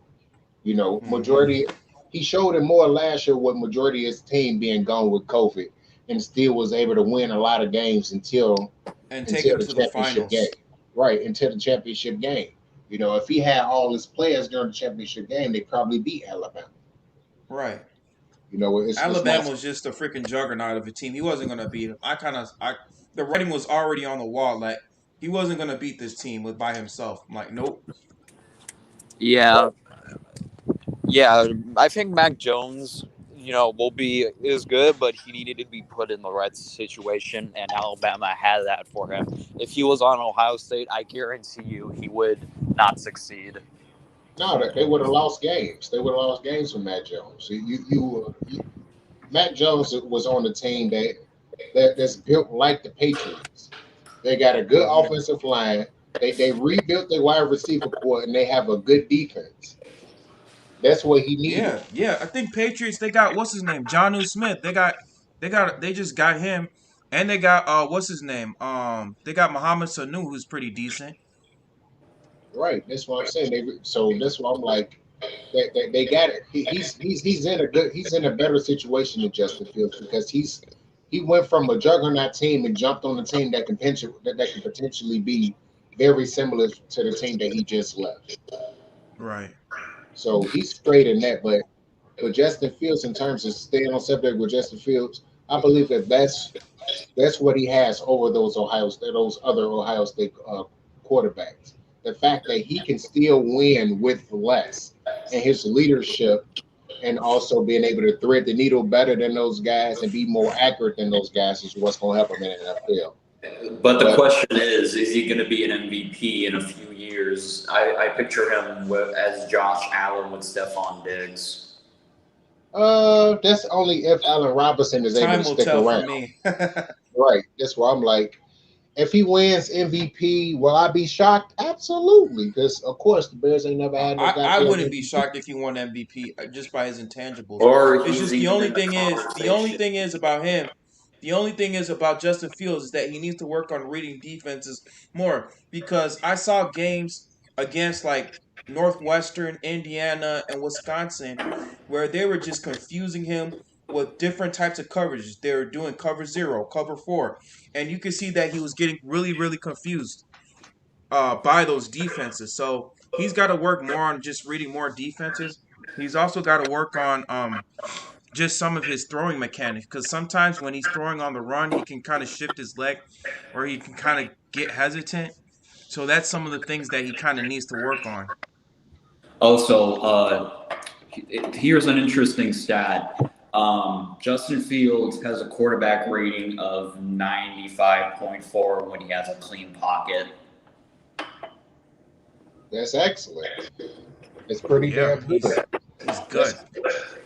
Mm-hmm. Majority. He showed it more last year with majority of his team being gone with COVID, and still was able to win a lot of games until And take until him the to the championship game. finals. Right, until the championship game. If he had all his players during the championship game, they probably beat Alabama. Right. It's not. Alabama was just a freaking juggernaut of a team. He wasn't gonna beat him. The writing was already on the wall. Like he wasn't gonna beat this team with by himself. I'm like, nope. Yeah, Yeah, I think Mac Jones, will be is good, but he needed to be put in the right situation, and Alabama had that for him. If he was on Ohio State, I guarantee you he would not succeed. No, they would have lost games. They would have lost games with Matt Jones. Matt Jones was on the team that's built like the Patriots. They got a good Hmm. offensive line. They rebuilt their wide receiver core and they have a good defense. That's what he needed. Yeah, yeah. I think Patriots. They got what's his name, Johnu Smith. They just got him, and they got what's his name? They got Muhammad Sanu, who's pretty decent. Right. That's what I'm saying. So that's why I'm like they got it. He's in a better situation than Justin Fields because he went from a juggernaut team and jumped on a team that can potentially be very similar to the team that he just left. Right. So he's straight in that. But with Justin Fields, in terms of staying on subject with Justin Fields, I believe that's what he has over those other Ohio State quarterbacks. The fact that he can still win with less, and his leadership, and also being able to thread the needle better than those guys and be more accurate than those guys is what's going to help him in the NFL. But the But question is he going to be an MVP in a few years? I picture him as Josh Allen with Stephon Diggs. that's only if Allen Robinson is able to Time will stick tell for around. me. Right. That's why I'm like, if he wins MVP, will I be shocked? Absolutely, because of course the Bears ain't never had no I goddamn wouldn't be MVP. shocked if he won MVP just by his intangibles. Or It's he's just even in the the only conversation. thing is about him. The only thing is about Justin Fields is that he needs to work on reading defenses more because I saw games against like Northwestern, Indiana, and Wisconsin where they were just confusing him with different types of coverages. They were doing cover zero, cover four, and you could see that he was getting really, really confused by those defenses. So he's got to work more on just reading more defenses. He's also got to work on just some of his throwing mechanics because sometimes when he's throwing on the run, he can kind of shift his leg or he can kind of get hesitant. So that's some of the things that he kind of needs to work on. Also, here's an interesting stat. Justin Fields has a quarterback rating of 95.4 when he has a clean pocket. That's excellent. It's pretty Yeah, damn good. he's good.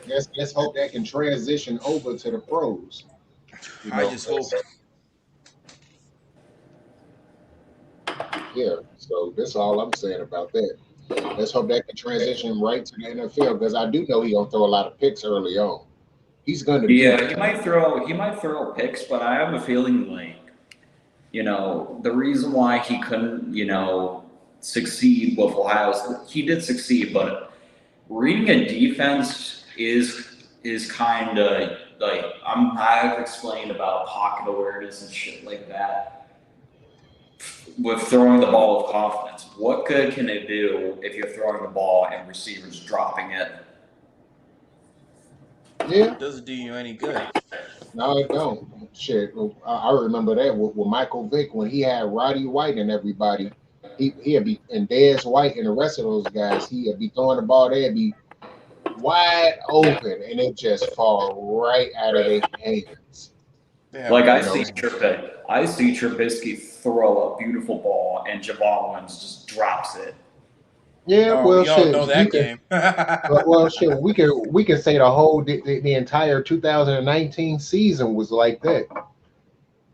Let's let's hope that can transition over to the pros. You I know, just hope. 'cause, yeah. So that's all I'm saying about that. Let's hope that can transition right to the NFL because I do know he gonna throw a lot of picks early on. He's gonna do Yeah, that. he might throw picks, but I have a feeling like the reason why he couldn't succeed with Ohio, he did succeed, but reading a defense is kind of like I've explained about pocket awareness and shit like that with throwing the ball with confidence. What good can it do if you're throwing the ball and receivers dropping it? Yeah. Doesn't do you any good. No, it don't. Shit, I remember that with Michael Vick when he had Roddy White and everybody. He'd be and Dez White and the rest of those guys. He'd be throwing the ball. They'd be wide open, and it just fall right out of their hands. They have Like no You know, range. I see Trubisky throw a beautiful ball and Javon Wims just drops it. yeah. Oh, Well, we all shit, know we that can. game. Well, shit, we can say the entire 2019 season was like that.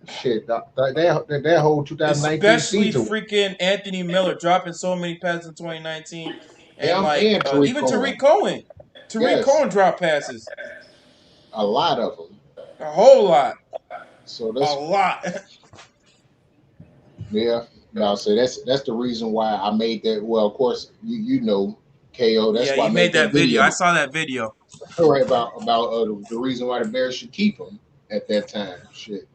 Shit, that whole 2019 Especially season. freaking Anthony Miller dropping so many passes in 2019, and Him like and Tariq even Tariq Cohen. Cohen, Tariq Yes, Cohen dropped passes a lot of them. a whole lot, So a that's lot. yeah. No, so that's the reason why I made that. Well, of course, you know, KO. That's Yeah, why I you made made that that video. I video saw that video. right about the reason why the Bears should keep him at that time. Shit,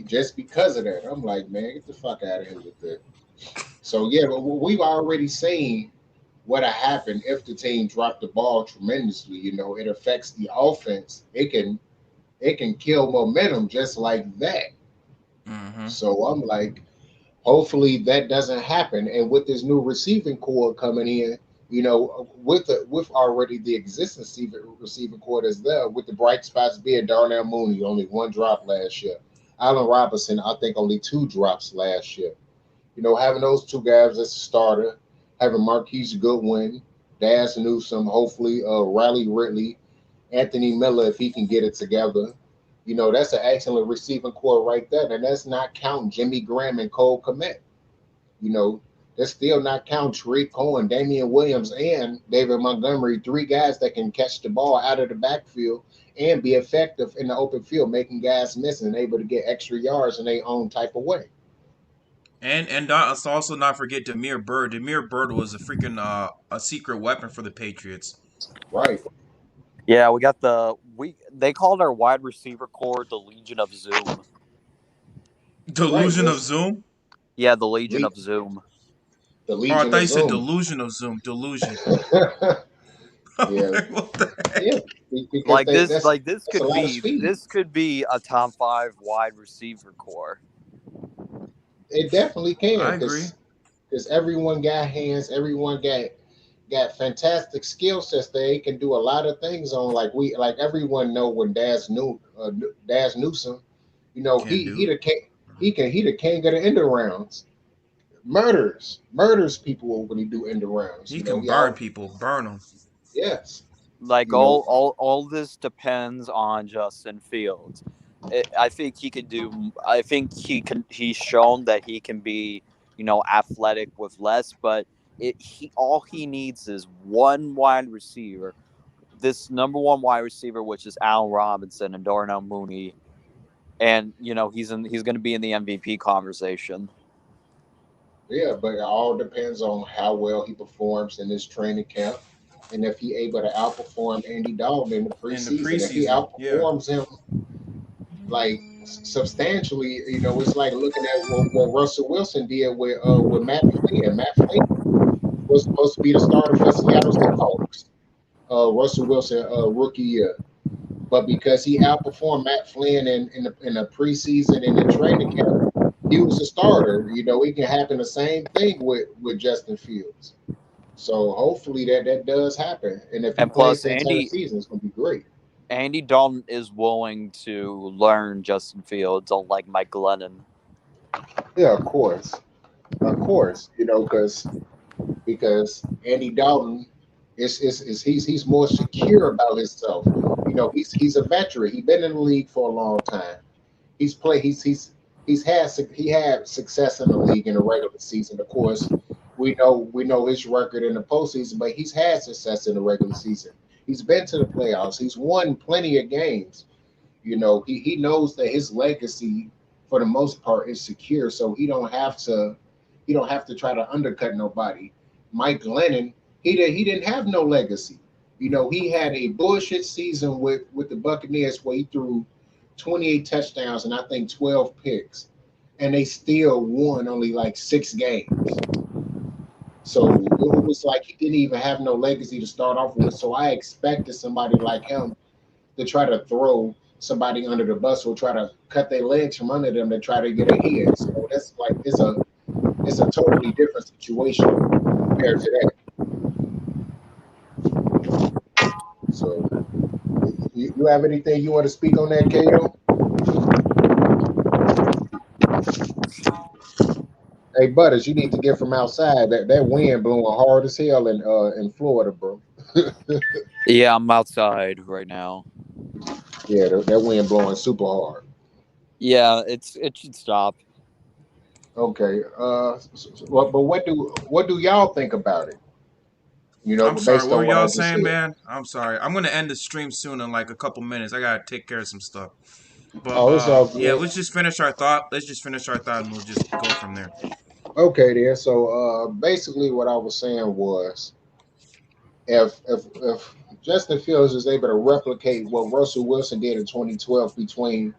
just because of that. I'm like, man, get the fuck out of here with that. So yeah, but we've already seen what happened if the team dropped the ball tremendously. You know, it affects the offense. It can kill momentum just like that. Hmm. So I'm like, hopefully that doesn't happen. And with this new receiving core coming in, With already the existing receiving core that's there, with the bright spots being Darnell Mooney, only one drop last year. Allen Robinson, I think only two drops last year. Having those two guys as a starter, having Marquise Goodwin, Daz Newsome, hopefully Riley Ridley, Anthony Miller if he can get it together. That's an excellent receiving core right there. And that's not counting Jimmy Graham and Cole Kmet. You know, that's still not counting Tariq Cohen, Damian Williams, and David Montgomery, three guys that can catch the ball out of the backfield and be effective in the open field, making guys miss and able to get extra yards in their own type of way. And let's also not forget Demir Bird. Demir Bird was a freaking a secret weapon for the Patriots. Right. Yeah, we got they called our wide receiver core the Legion of Zoom. Right. Delusion of This Zoom. Yeah, the Legion le- of Zoom. the Oh, I Legion thought of you said Zoom. delusion of Zoom. Delusion. I'm Yeah, like, what the yeah. heck? Because This that's a could lot of be speed. a top 5 wide receiver core. It definitely can I agree. because everyone got hands, everyone got fantastic skill sets. They can do a lot of things on like everyone know when Daz Newsome, Can he do. the king he the king of the end rounds. Murders people when he do end rounds. He can He burn out people. Burn them. yes. Like You know, all this depends on Justin Fields. I think he could do. I think he can. He's shown that he can be, athletic with less. But all he needs is one wide receiver. This number one wide receiver, which is Allen Robinson and Darnell Mooney, and he's going to be in the MVP conversation. yeah, but it all depends on how well he performs in this training camp. And if he able to outperform Andy Dalton in the In the preseason, if he preseason. Yeah. outperforms him like substantially, it's like looking at what Russell Wilson did with Matt Flynn. Matt Flynn was supposed to be the starter for Seattle Seahawks. Russell Wilson rookie year, but because he outperformed Matt Flynn in the preseason and in training camp, he was a starter. It can happen the same thing with Justin Fields. So hopefully that does happen, and if he And plays plus, the entire season, it's gonna be great. Andy Dalton is willing to learn Justin Fields, unlike Mike Glennon. Yeah, of course, because Andy Dalton is he's more secure about himself. He's a veteran. He's been in the league for a long time. He's played. He had success in the league in the regular season. Of course, we know his record in the postseason, but he's had success in the regular season. He's been to the playoffs. He's won plenty of games. He knows that his legacy, for the most part, is secure. So he don't have to try to undercut nobody. Mike Glennon, he didn't have no legacy. He had a bullshit season with the Buccaneers where he threw 28 touchdowns and I think 12 picks, and they still won only like 6 games. So it was like he didn't even have no legacy to start off with. So I expected somebody like him to try to throw somebody under the bus or try to cut their legs from under them to try to get ahead. So that's like it's a totally different situation compared to that. So you have anything you want to speak on that, Kato? Hey, Butters, you need to get from outside. That wind blowing hard as hell in Florida, bro. Yeah, I'm outside right now. Yeah, that wind blowing super hard. Yeah, it should stop. Okay. But what do y'all think about it? I'm sorry. Based What on were what I y'all just saying, said. man? I'm sorry. I'm gonna end the stream soon in like a couple minutes. I gotta take care of some stuff. But Oh, it's all yeah, good. let's just finish our thought. Let's just finish our thought, and we'll just go from there. Okay, then. So basically, what I was saying was, if Justin Fields is able to replicate what Russell Wilson did in 2012 between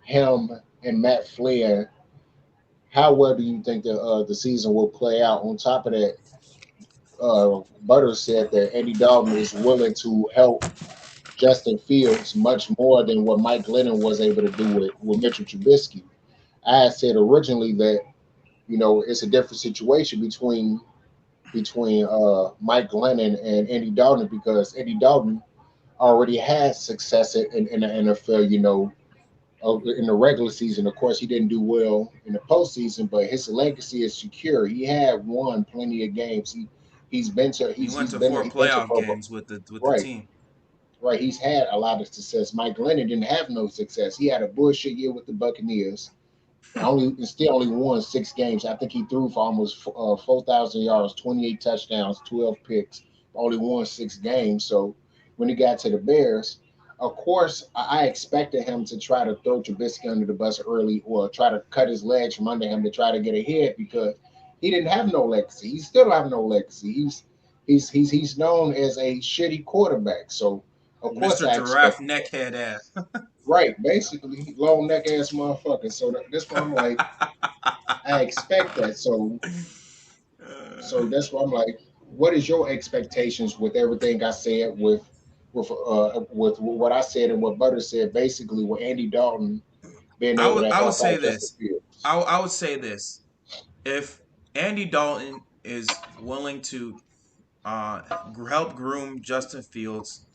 him and Matt Flynn, how well do you think the season will play out? On top of that, Butters said that Andy Dalton is willing to help Justin Fields much more than what Mike Glennon was able to do with Mitchell Trubisky. I had said originally that it's a different situation between between Mike Glennon and Andy Dalton because Andy Dalton already had success in the NFL. In the regular season, of course, he didn't do well in the postseason, but his legacy is secure. He had won plenty of games. He's been to He went he's to been four he's been to playoff Pro Bowl. games with the Right, team. right. He's had a lot of success. Mike Glennon didn't have no success. He had a bullshit year with the Buccaneers. Still only won 6 games. I think he threw for almost 4,000 yards, 28 touchdowns, 12 picks. Only won 6 games. So when he got to the Bears, of course, I expected him to try to throw Trubisky under the bus early or try to cut his legs from under him to try to get ahead because he didn't have no legacy. He still have no legacy. He's known as a shitty quarterback. So of course Mr. I Giraffe expected that. neckhead ass. Right, basically long neck ass motherfucker. So that's why I'm like, I expect that. So that's why I'm like, what is your expectations with everything I said with what I said and what Butter said, basically with Andy Dalton being I able would to I would help say out Justin this. Fields. I would say this. If Andy Dalton is willing to uh, help groom Justin Fields,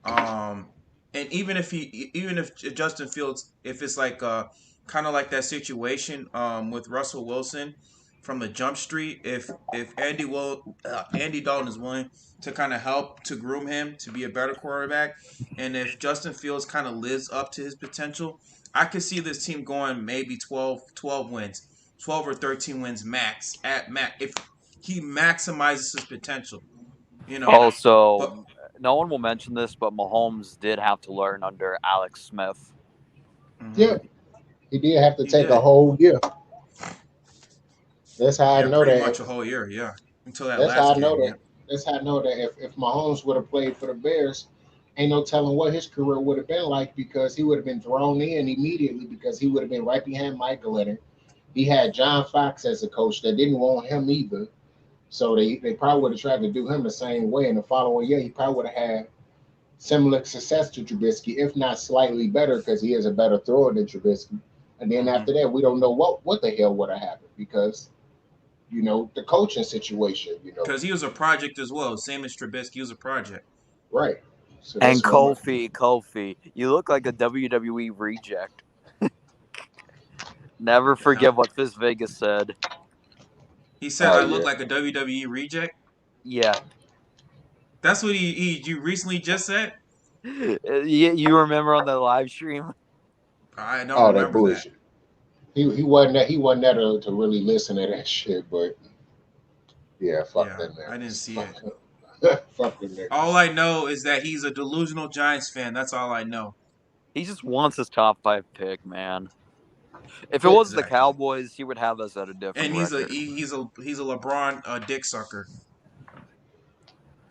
Um, and even if Justin Fields, if it's like kind of like that situation with Russell Wilson from the jump street, if Andy Dalton is willing to kind of help to groom him to be a better quarterback, and if Justin Fields kind of lives up to his potential, I could see this team going maybe 12 wins, 12 or 13 wins max at max if he maximizes his potential, you know. Also, But no one will mention this, but Mahomes did have to learn under Alex Smith. mhm, Yeah, he did have to he take a did. whole year. That's how I Yeah, know pretty that. much a whole year. Yeah, until that That's how last I know game. that. Yeah. That's how I know that if Mahomes would have played for the Bears, ain't no telling what his career would have been like because he would have been thrown in immediately because he would have been right behind Michael Leonard. He had John Fox as a coach that didn't want him either. So they probably would have tried to do him the same way. And the following year, he probably would have had similar success to Trubisky, if not slightly better, because he is a better thrower than Trubisky. And then hmm after that, we don't know what the hell would have happened because the coaching situation. Because he was a project as well, same as Trubisky. He was a project. Right. So And that's what I'm like. Kofi, you look like a WWE reject. Never Yeah. forget what Fizz Vegas said. He said Oh I look yeah. like a WWE reject. Yeah. That's what you recently just said. You remember on the live stream? I don't Oh, that remember that. bullshit. He wasn't there to really listen to that shit, but yeah, fuck Yeah, them I didn't niggas. see it. Fuck them All niggas. I know is that he's a delusional Giants fan. That's all I know. He just wants his top five pick, man. If it Yeah, was the Exactly. Cowboys, he would have us at a different And record. he's a LeBron dick sucker.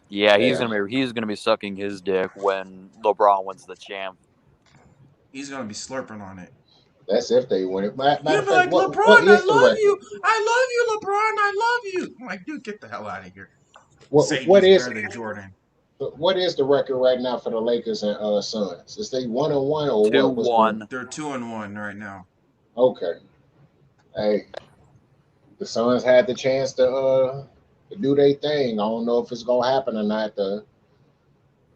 Yeah, yeah. he's gonna be sucking his dick when LeBron wins the champ. He's gonna be slurping on it. That's if they win it. Matter He'll of be fact, like, what LeBron, I is the love record? you. I love you, LeBron. I love you. I'm like, dude, get the hell out of here. What Saying what he's is better than Jordan. what is the record right now for the Lakers and Suns? Is they 1-1 or Two what? What's going on? one. They're 2-1 right now. Okay. Hey, the Suns had the chance to do their thing. I don't know if it's gonna happen or not. The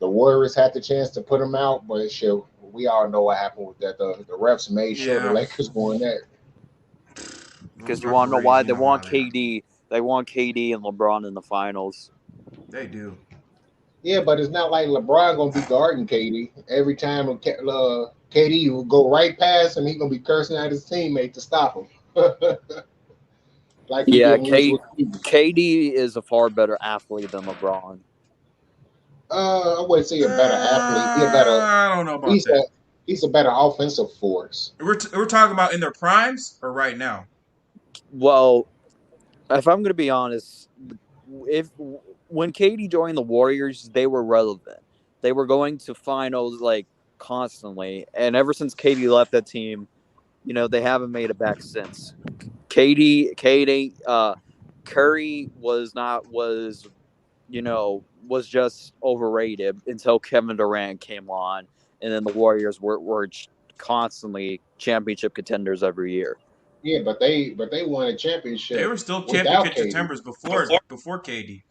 Warriors had the chance to put them out, but shit, we all know what happened with that. The refs made sure the Yeah, Lakers won that. those Because you want to know referees, why you they know how want they are. KD. They want KD and LeBron in the finals. They do. Yeah, but it's not like LeBron gonna be guarding KD every time. KD will go right past him. He gonna be cursing at his teammate to stop him, like he did Yeah, when he was with Cleveland. KD is a far better athlete than LeBron. I wouldn't say a better athlete. He a better. I don't know about He's a that. he's a better offensive force. We're talking about in their primes or right now. Well, if I'm going to be honest, if when KD joined the Warriors, they were relevant. They were going to finals like constantly, and ever since KD left that team, they haven't made it back since. Curry was just overrated until Kevin Durant came on, and then the Warriors were constantly championship contenders every year. Yeah, but they won a They championship were still without championship KD. contenders before KD.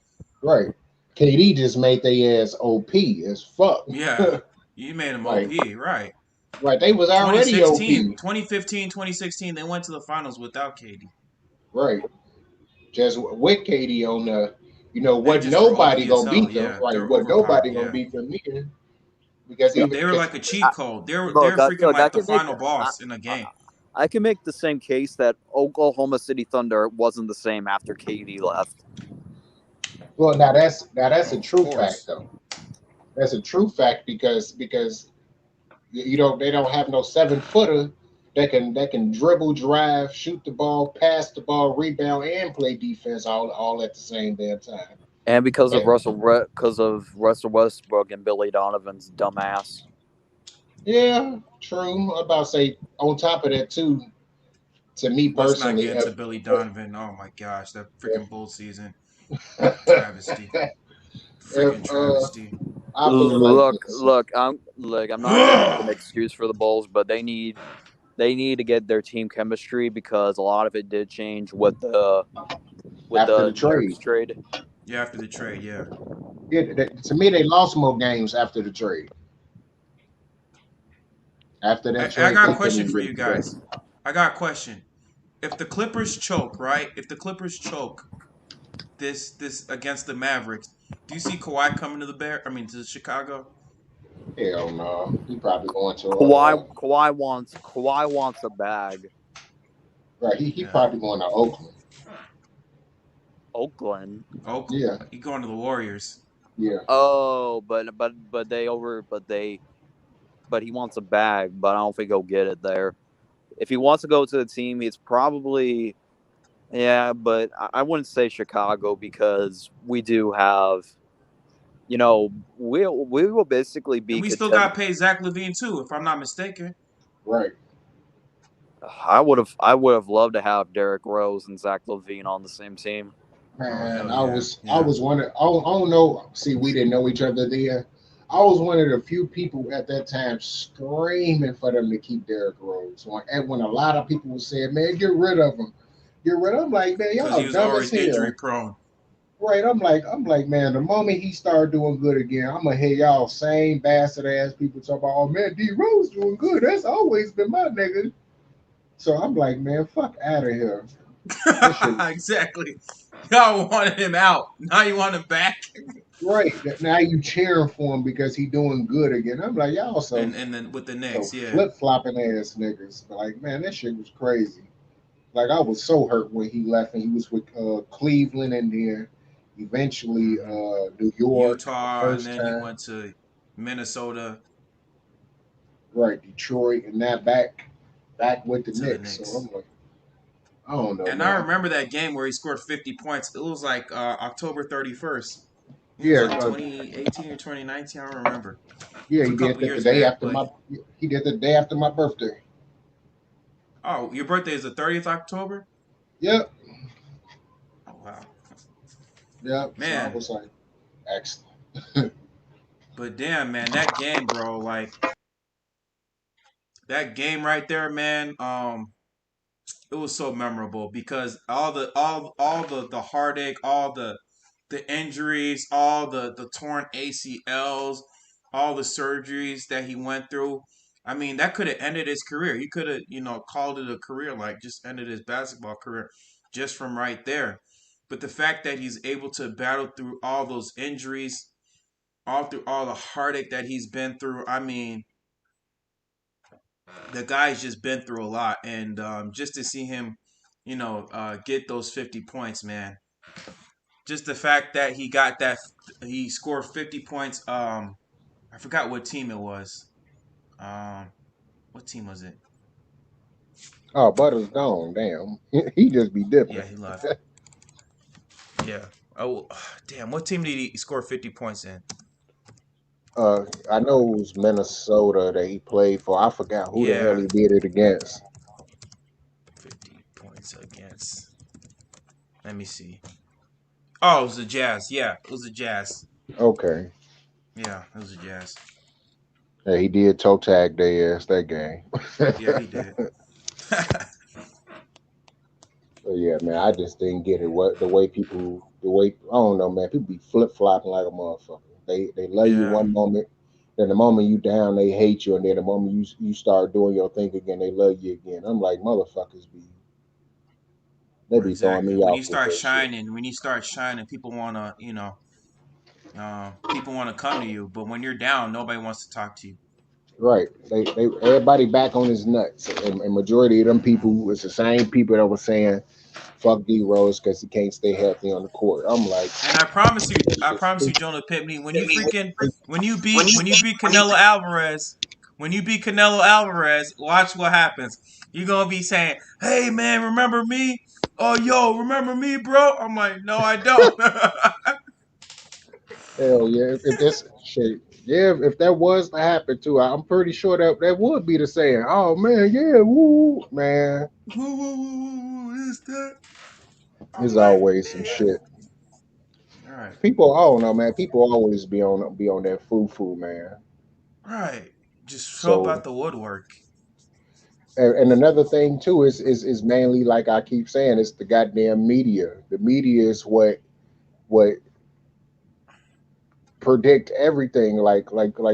Right. KD just made their ass OP as fuck. Yeah, you made them Like, OP, right? right, they was already 2016, OP. 2015, 2016, they went to the finals without KD. Right. Just with KD on the, They what just were nobody OP as gonna hell. beat them. Yeah, they Right. were What overpowered. nobody gonna Yeah, beat them in because Yeah, even they were because like a cheat I, code. They're look, freaking I like the can make final boss in a I, game. I can make the same case that Oklahoma City Thunder wasn't the same after KD left. well now that's Oh, a of true fact course. though. That's a true fact because they don't have no 7 footer that can dribble, drive, shoot the ball, pass the ball, rebound, and play defense all at the same damn time. And And Because of Russell Westbrook and Billy Donovan's dumbass. yeah, true. I'm about to say on top of that too. To me Let's not personally, get into Billy Donovan. Oh my gosh, that freaking bull season, travesty, if freaking travesty. I put it like this, I'm not gonna make an excuse for the Bulls, but they need to get their team chemistry because a lot of it did change with after the the Nurkic trade, trade. Yeah, after the trade, yeah. to me they lost more games after the trade. After that I trade, got they a question couldn't for get you it together. guys. I got a question. If the Clippers choke, right? If the Clippers choke this against the Mavericks, do you see Kawhi coming to the Bear? I mean, to Chicago? Hell no, he probably going to Kawhi wants a bag. right. He Yeah. probably going to Oakland. Oakland. Oakland. Yeah, He going to the Warriors. yeah. Oh, but he wants a bag, but I don't think he'll get it there. If he wants to go to the team, it's probably yeah, but I wouldn't say Chicago because we do have we will basically And be we still got contend. to pay Zach Levine too, if I'm not mistaken. Right. I would have loved to have Derrick Rose and Zach Levine on the same team. Oh Man, hell I yeah, was I yeah. was one of I don't know. See, we didn't know each other then. I was one of the few people at that time screaming for them to keep Derrick Rose. And when a lot of people were saying, "Man, get rid of him, get rid of him," like, man, Because he y'all was dumb as always injury hell. prone. Right? I'm like, man, the moment he started doing good again, I'm gonna hear y'all same bastard ass people talk about, "Oh man, D Rose doing good. That's always been my nigga." So I'm like, man, fuck out of here. That shit Exactly. Y'all wanted him out. Now you want him back. right. Now you cheering for him because he doing good again. I'm like, y'all And then with the so Knicks, yeah. flip flopping ass niggas. Like, man, that shit was crazy. Like I was so hurt when he left and he was with Cleveland and then eventually hmm New York the Utah, and first then he time. went to Minnesota Right, Detroit and that back with the to the Knicks. So Knicks. I'm like, I don't know, And I man. remember that game where he scored 50 points. It was like October 31st. It was Yeah, like 2018 or 2019. I don't remember. It yeah, was a he did couple that the years day back. after But my he did the day after my birthday. oh, your birthday is the 30th October? Yep, Oh, wow. yep. So I Man. was like, excellent. But damn, man, that game, bro, like that game right there, man. It was so memorable because all the heartache, all the injuries, all the torn ACLs, all the surgeries that he went through. I mean, that could have ended his career. He could have, called it a career, like just ended his basketball career just from right there. But the fact that he's able to battle through all those injuries, all through all the heartache that he's been through, I mean, the guy's just been through a lot, and just to see him, get those 50 points, man. Just the fact that he scored 50 points. I forgot what team it was. Um, what team was it? Oh, Butter's gone. Damn, he just be Yeah, dipping. he left. Yeah. Oh, damn. What team did he score 50 points in? I know it was Minnesota that he played for. I forgot who the hell Yeah, he did it against. 50 points against. Let me see. Oh, it was the Jazz. Yeah, it was the Jazz. Okay, Yeah, it was the Jazz. yeah, he did toe tag their ass that game. Yeah, he did. Yeah, man, I just didn't get it. What the way I don't know, man. People be flip flopping like a motherfucker. They love you Yeah, one moment, then the moment you down, they hate you, and then the moment you start doing your thing again, they love you again. I'm like, motherfuckers they be throwing exactly. me off with that shit. When you start shining, people want to come to you. But when you're down, nobody wants to talk to you. Right. They everybody back on his nuts, and majority of them Hmm. people it's the same people that were saying fuck D Rose because he can't stay healthy on the court. I'm like, And I promise you, Jonah Pittman, when you beat when you beat Canelo Alvarez, watch what happens. You're gonna be saying, "Hey man, remember me? Oh yo, remember me, bro?" I'm like, "No, I don't." hell yeah, if this shit, yeah, if that was to happen too, I'm pretty sure that would be the saying. Oh man, yeah, woo, man. Who is that? I'm There's like, always some damn. shit. Right, People, I don't know, man. People always be on that foo foo, man. right. Just show up So, out the woodwork. and another thing too is mainly like I keep saying, it's the goddamn media. The media is what predict everything. Like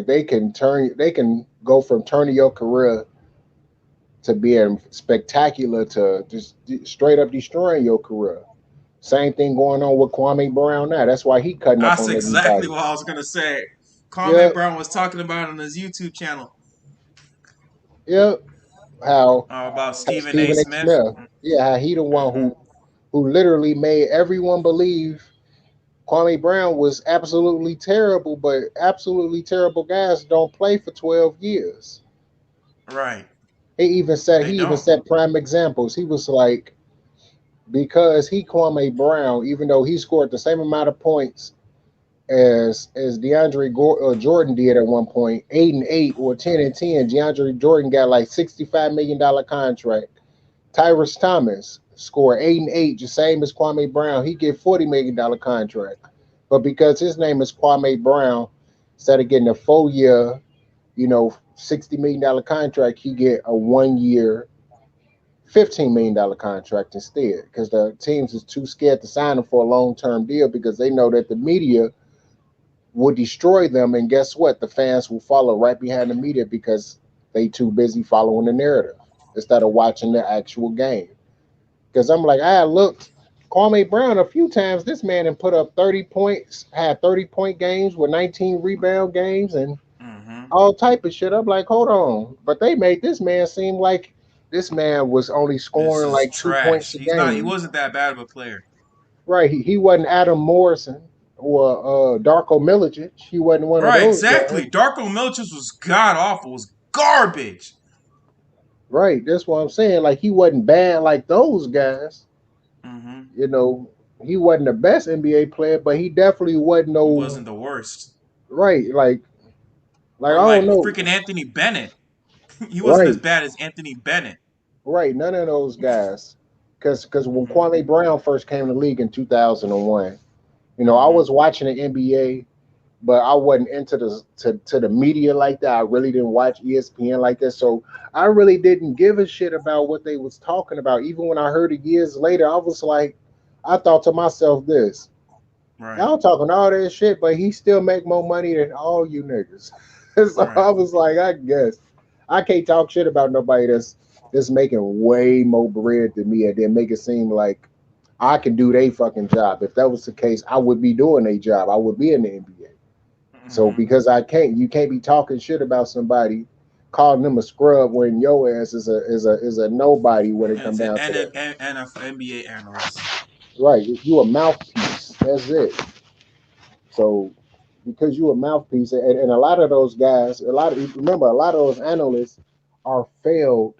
they can go from turning your career to being spectacular to just straight up destroying your career. Same thing going on with Kwame Brown now. That's why he cutting up That's on exactly everybody. what I was gonna say. Kwame Yep, Brown was talking about it on his YouTube channel yep. How about Stephen A. Stephen A. Smith. Smith, yeah, how he the one Hmm. who literally made everyone believe Kwame Brown was absolutely terrible, but absolutely terrible guys don't play for 12 years. Right. They He even don't. set prime examples. He was like, because he Kwame Brown, even though he scored the same amount of points as Jordan did at one point, 8-8 or 10-10. DeAndre Jordan got like $65 million contract. Tyrus Thomas scored 8-8, the same as Kwame Brown. He get $40 million contract, but because his name is Kwame Brown, instead of getting a 4 year, $60 million contract, he get a 1 year, $15 million contract instead, because the teams is too scared to sign him for a long-term deal because they know that the media will destroy them, and guess what? The fans will follow right behind the media because they too busy following the narrative instead of watching the actual game. Because I'm like, I looked Kwame Brown a few times. This man and put up 30 points, had 30-point games with 19 rebound games and Hmm. all type of shit. I'm like, hold on. But they made this man seem like this man was only This scoring is like 2 points trash. a He's not. He game. wasn't that bad of a player. Right. He wasn't Adam Morrison or Darko Milicic. He wasn't one of Right. those guys. Exactly. Darko Milicic was god awful. Was garbage. Right. That's what I'm saying. Like he wasn't bad like those guys. Hmm. You know, he wasn't the best NBA player, but he definitely wasn't He no wasn't the worst. right. Like I Or don't like know. freaking Anthony Bennett. He wasn't as Right. bad as Anthony Bennett. Right. None of those guys. Because when Hmm. Kwame Brown first came to the league in 2001, I Hmm. was watching the NBA, but I wasn't into to the media like that. I really didn't watch ESPN like that, so I really didn't give a shit about what they was talking about. Even when I heard it years later, I was like, I thought to myself this: Right. y'all talking all that shit, but he still make more money than all you niggas. So Right. I was like, I guess I can't talk shit about nobody that's making way more bread than me, and then make it seem like I can do their fucking job. If that was the case, I would be doing a job. I would be in the NBA. So Hmm. because you can't be talking shit about somebody, calling them a scrub when your ass is a nobody when it come And down to and that. an NBA analyst. Right, you a mouthpiece. That's it. So because you a mouthpiece, and a lot of those guys, a lot of those analysts are failed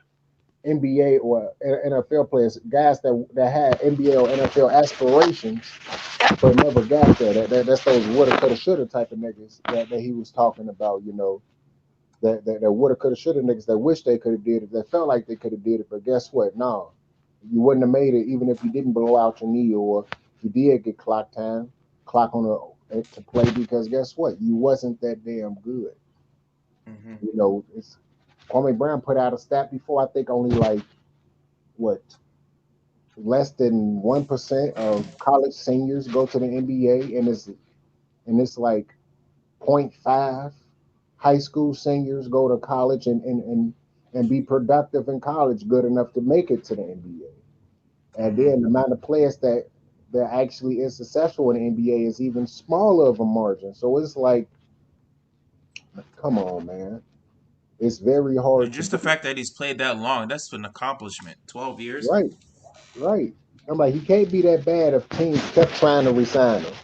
NBA or NFL players, guys that had NBA or NFL aspirations but never got there. That's those woulda, coulda, shoulda type of niggas that he was talking about. That woulda, coulda, shoulda niggas that wish they could have did it, that felt like they could have did it, but guess what? No, you wouldn't have made it even if you didn't blow out your knee or you did get clock on to play because guess what? You wasn't that damn good. Hmm. It's Kwame Brown put out a stat before. I think only like what less than 1% of college seniors go to the NBA, and it's like point 0.5 high school seniors go to college and be productive in college, good enough to make it to the NBA. And Hmm. then the amount of players that actually is successful in the NBA is even smaller of a margin. So it's like, come on, man. It's very And hard to just the do. fact that he's played that long, that's an accomplishment. 12 years. Right, right. I'm like, he can't be that bad if teams kept trying to resign him,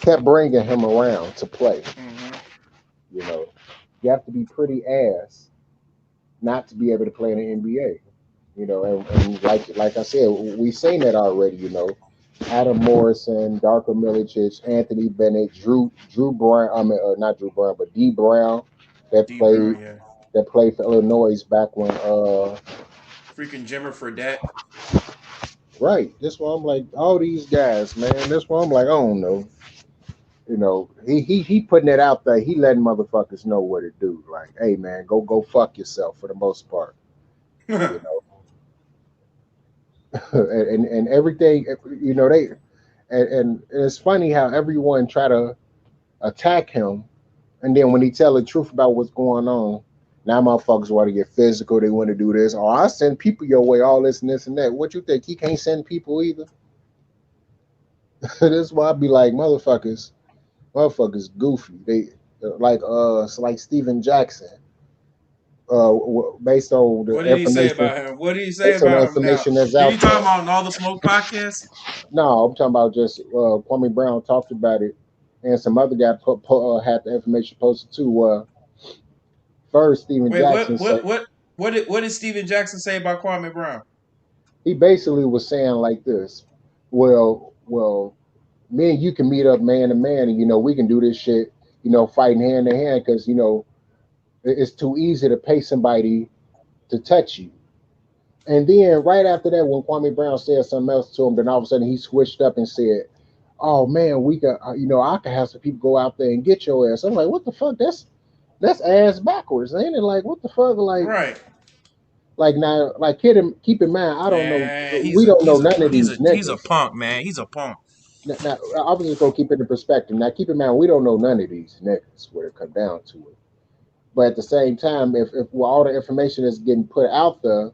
kept bringing him around to play. Hmm. You know, you have to be pretty ass not to be able to play in the NBA. And like I said, we seen that already. Adam Morrison, Darko Milicic, Anthony Bennett, Drew Brown. I mean, not Drew Brown, but D Brown that D played Brown, yeah. that played for Illinois back when. Freaking Jimmer Fredette. Right. That's why I'm like all these guys, man. That's why I'm like I don't know. He putting it out there. He letting motherfuckers know what to do. Like, hey man, go fuck yourself for the most part. You know, and everything. They and it's funny how everyone try to attack him, and then when he tell the truth about what's going on, now motherfuckers want to get physical. They want to do this. Oh, I send people your way, all this and this and that. What you think? He can't send people either. That's why I be like, motherfuckers goofy. They it's like Steven Jackson. Based on the What did he say information, about him? What did he say based on the about him now? information that's Did he out talk there. about in all the smoke podcasts? No, I'm talking about just Kwame Brown talked about it, and some other guy had the information posted too. First, Steven Wait, Jackson said what did Steven Jackson say about Kwame Brown? he basically was saying like this. Well, me and you can meet up man to man, and we can do this shit. Fighting hand to hand because it's too easy to pay somebody to touch you. And then right after that, when Kwame Brown said something else to him, then all of a sudden he switched up and said, "Oh man, we got I can have some people go out there and get your ass." I'm like, "What the fuck? That's ass backwards, ain't it? Like, what the fuck? Right. Now, like, keep in mind, I don't know, Man, we don't know none of these he's a niggas. punk, man. He's a punk. Now, I was just gonna keep it in perspective. Now, keep in mind, we don't know none of these niggas when it come down to it. But at the same time, if all the information is getting put out there,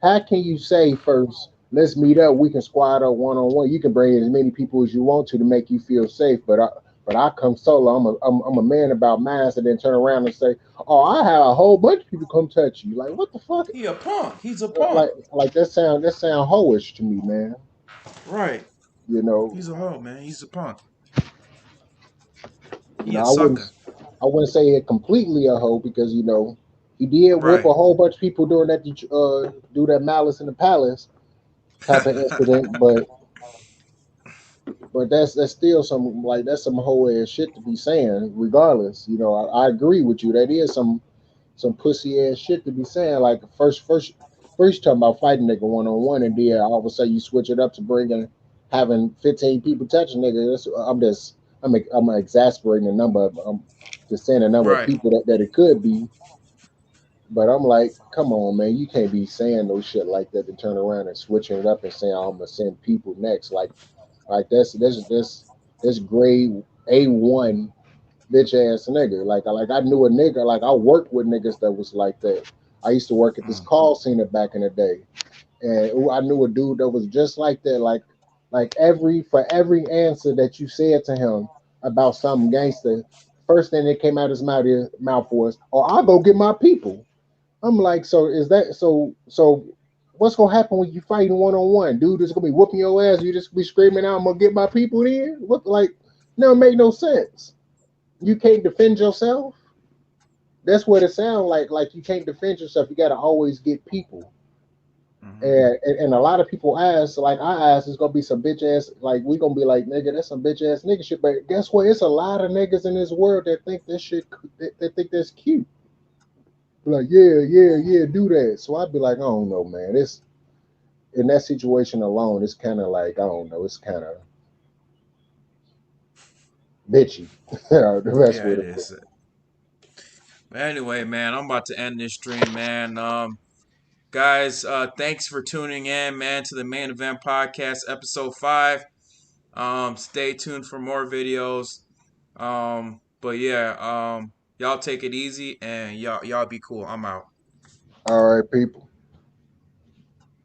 how can you say first, let's meet up, we can squad up one on one. You can bring as many people as you want to make you feel safe, but I come solo. I'm a man about mine, and then turn around and say, oh, I have a whole bunch of people come touch you. Like, what the fuck? He a punk. He's a punk. Like that sound hoish to me, man. Right. You know, He's a hoe, man. He's a punk. you He know, a I wouldn't sucker. I wouldn't say it completely a hoe because he did whoop Right. a whole bunch of people during that do that Malice in the Palace type of incident, but that's still that's some whole ass shit to be saying. Regardless, I agree with you. That is some pussy ass shit to be saying. Like first you talking about fighting nigga one on one, and then all of a sudden you switch it up to bringing having 15 people touching nigga. I'm exasperating the number of just saying the number of Right. people that it could be. But I'm like, come on, man, you can't be saying no shit like that and turn around and switching it up and saying I'm gonna send people next. Like that's grade A1 bitch ass nigga. Like I knew a nigga, like I worked with niggas that was like that. I used to work at this Mm. call center back in the day. And I knew a dude that was just like that. Like every answer that you said to him about something gangster, first thing that came out of his mouth was, "Oh, I'll go get my people." I'm like, so is that so? What's gonna happen when you fighting one on one, dude? Is gonna be whooping your ass. You just be screaming out, "I'm gonna get my people." Then what? Like, no, make no sense. You can't defend yourself. That's what it sounds like. Like you can't defend yourself. You gotta always get people. Hmm. And a lot of people ask, like I ask, it's gonna be some bitch ass. Like we gonna be like, nigga, that's some bitch ass nigga shit. But guess what? It's a lot of niggas in this world that think this shit. That think that's cute. Like, yeah, yeah, yeah, do that. So I'd be like, I don't know, man. It's in that situation alone, it's kind of like I don't know. It's kind of bitchy. The best Yeah, way it to put is. But anyway, man, I'm about to end this stream, man. Guys, thanks for tuning in, man, to the Main Event Podcast, episode 5. Stay tuned for more videos. But yeah, y'all take it easy and y'all be cool. I'm out. All right, people.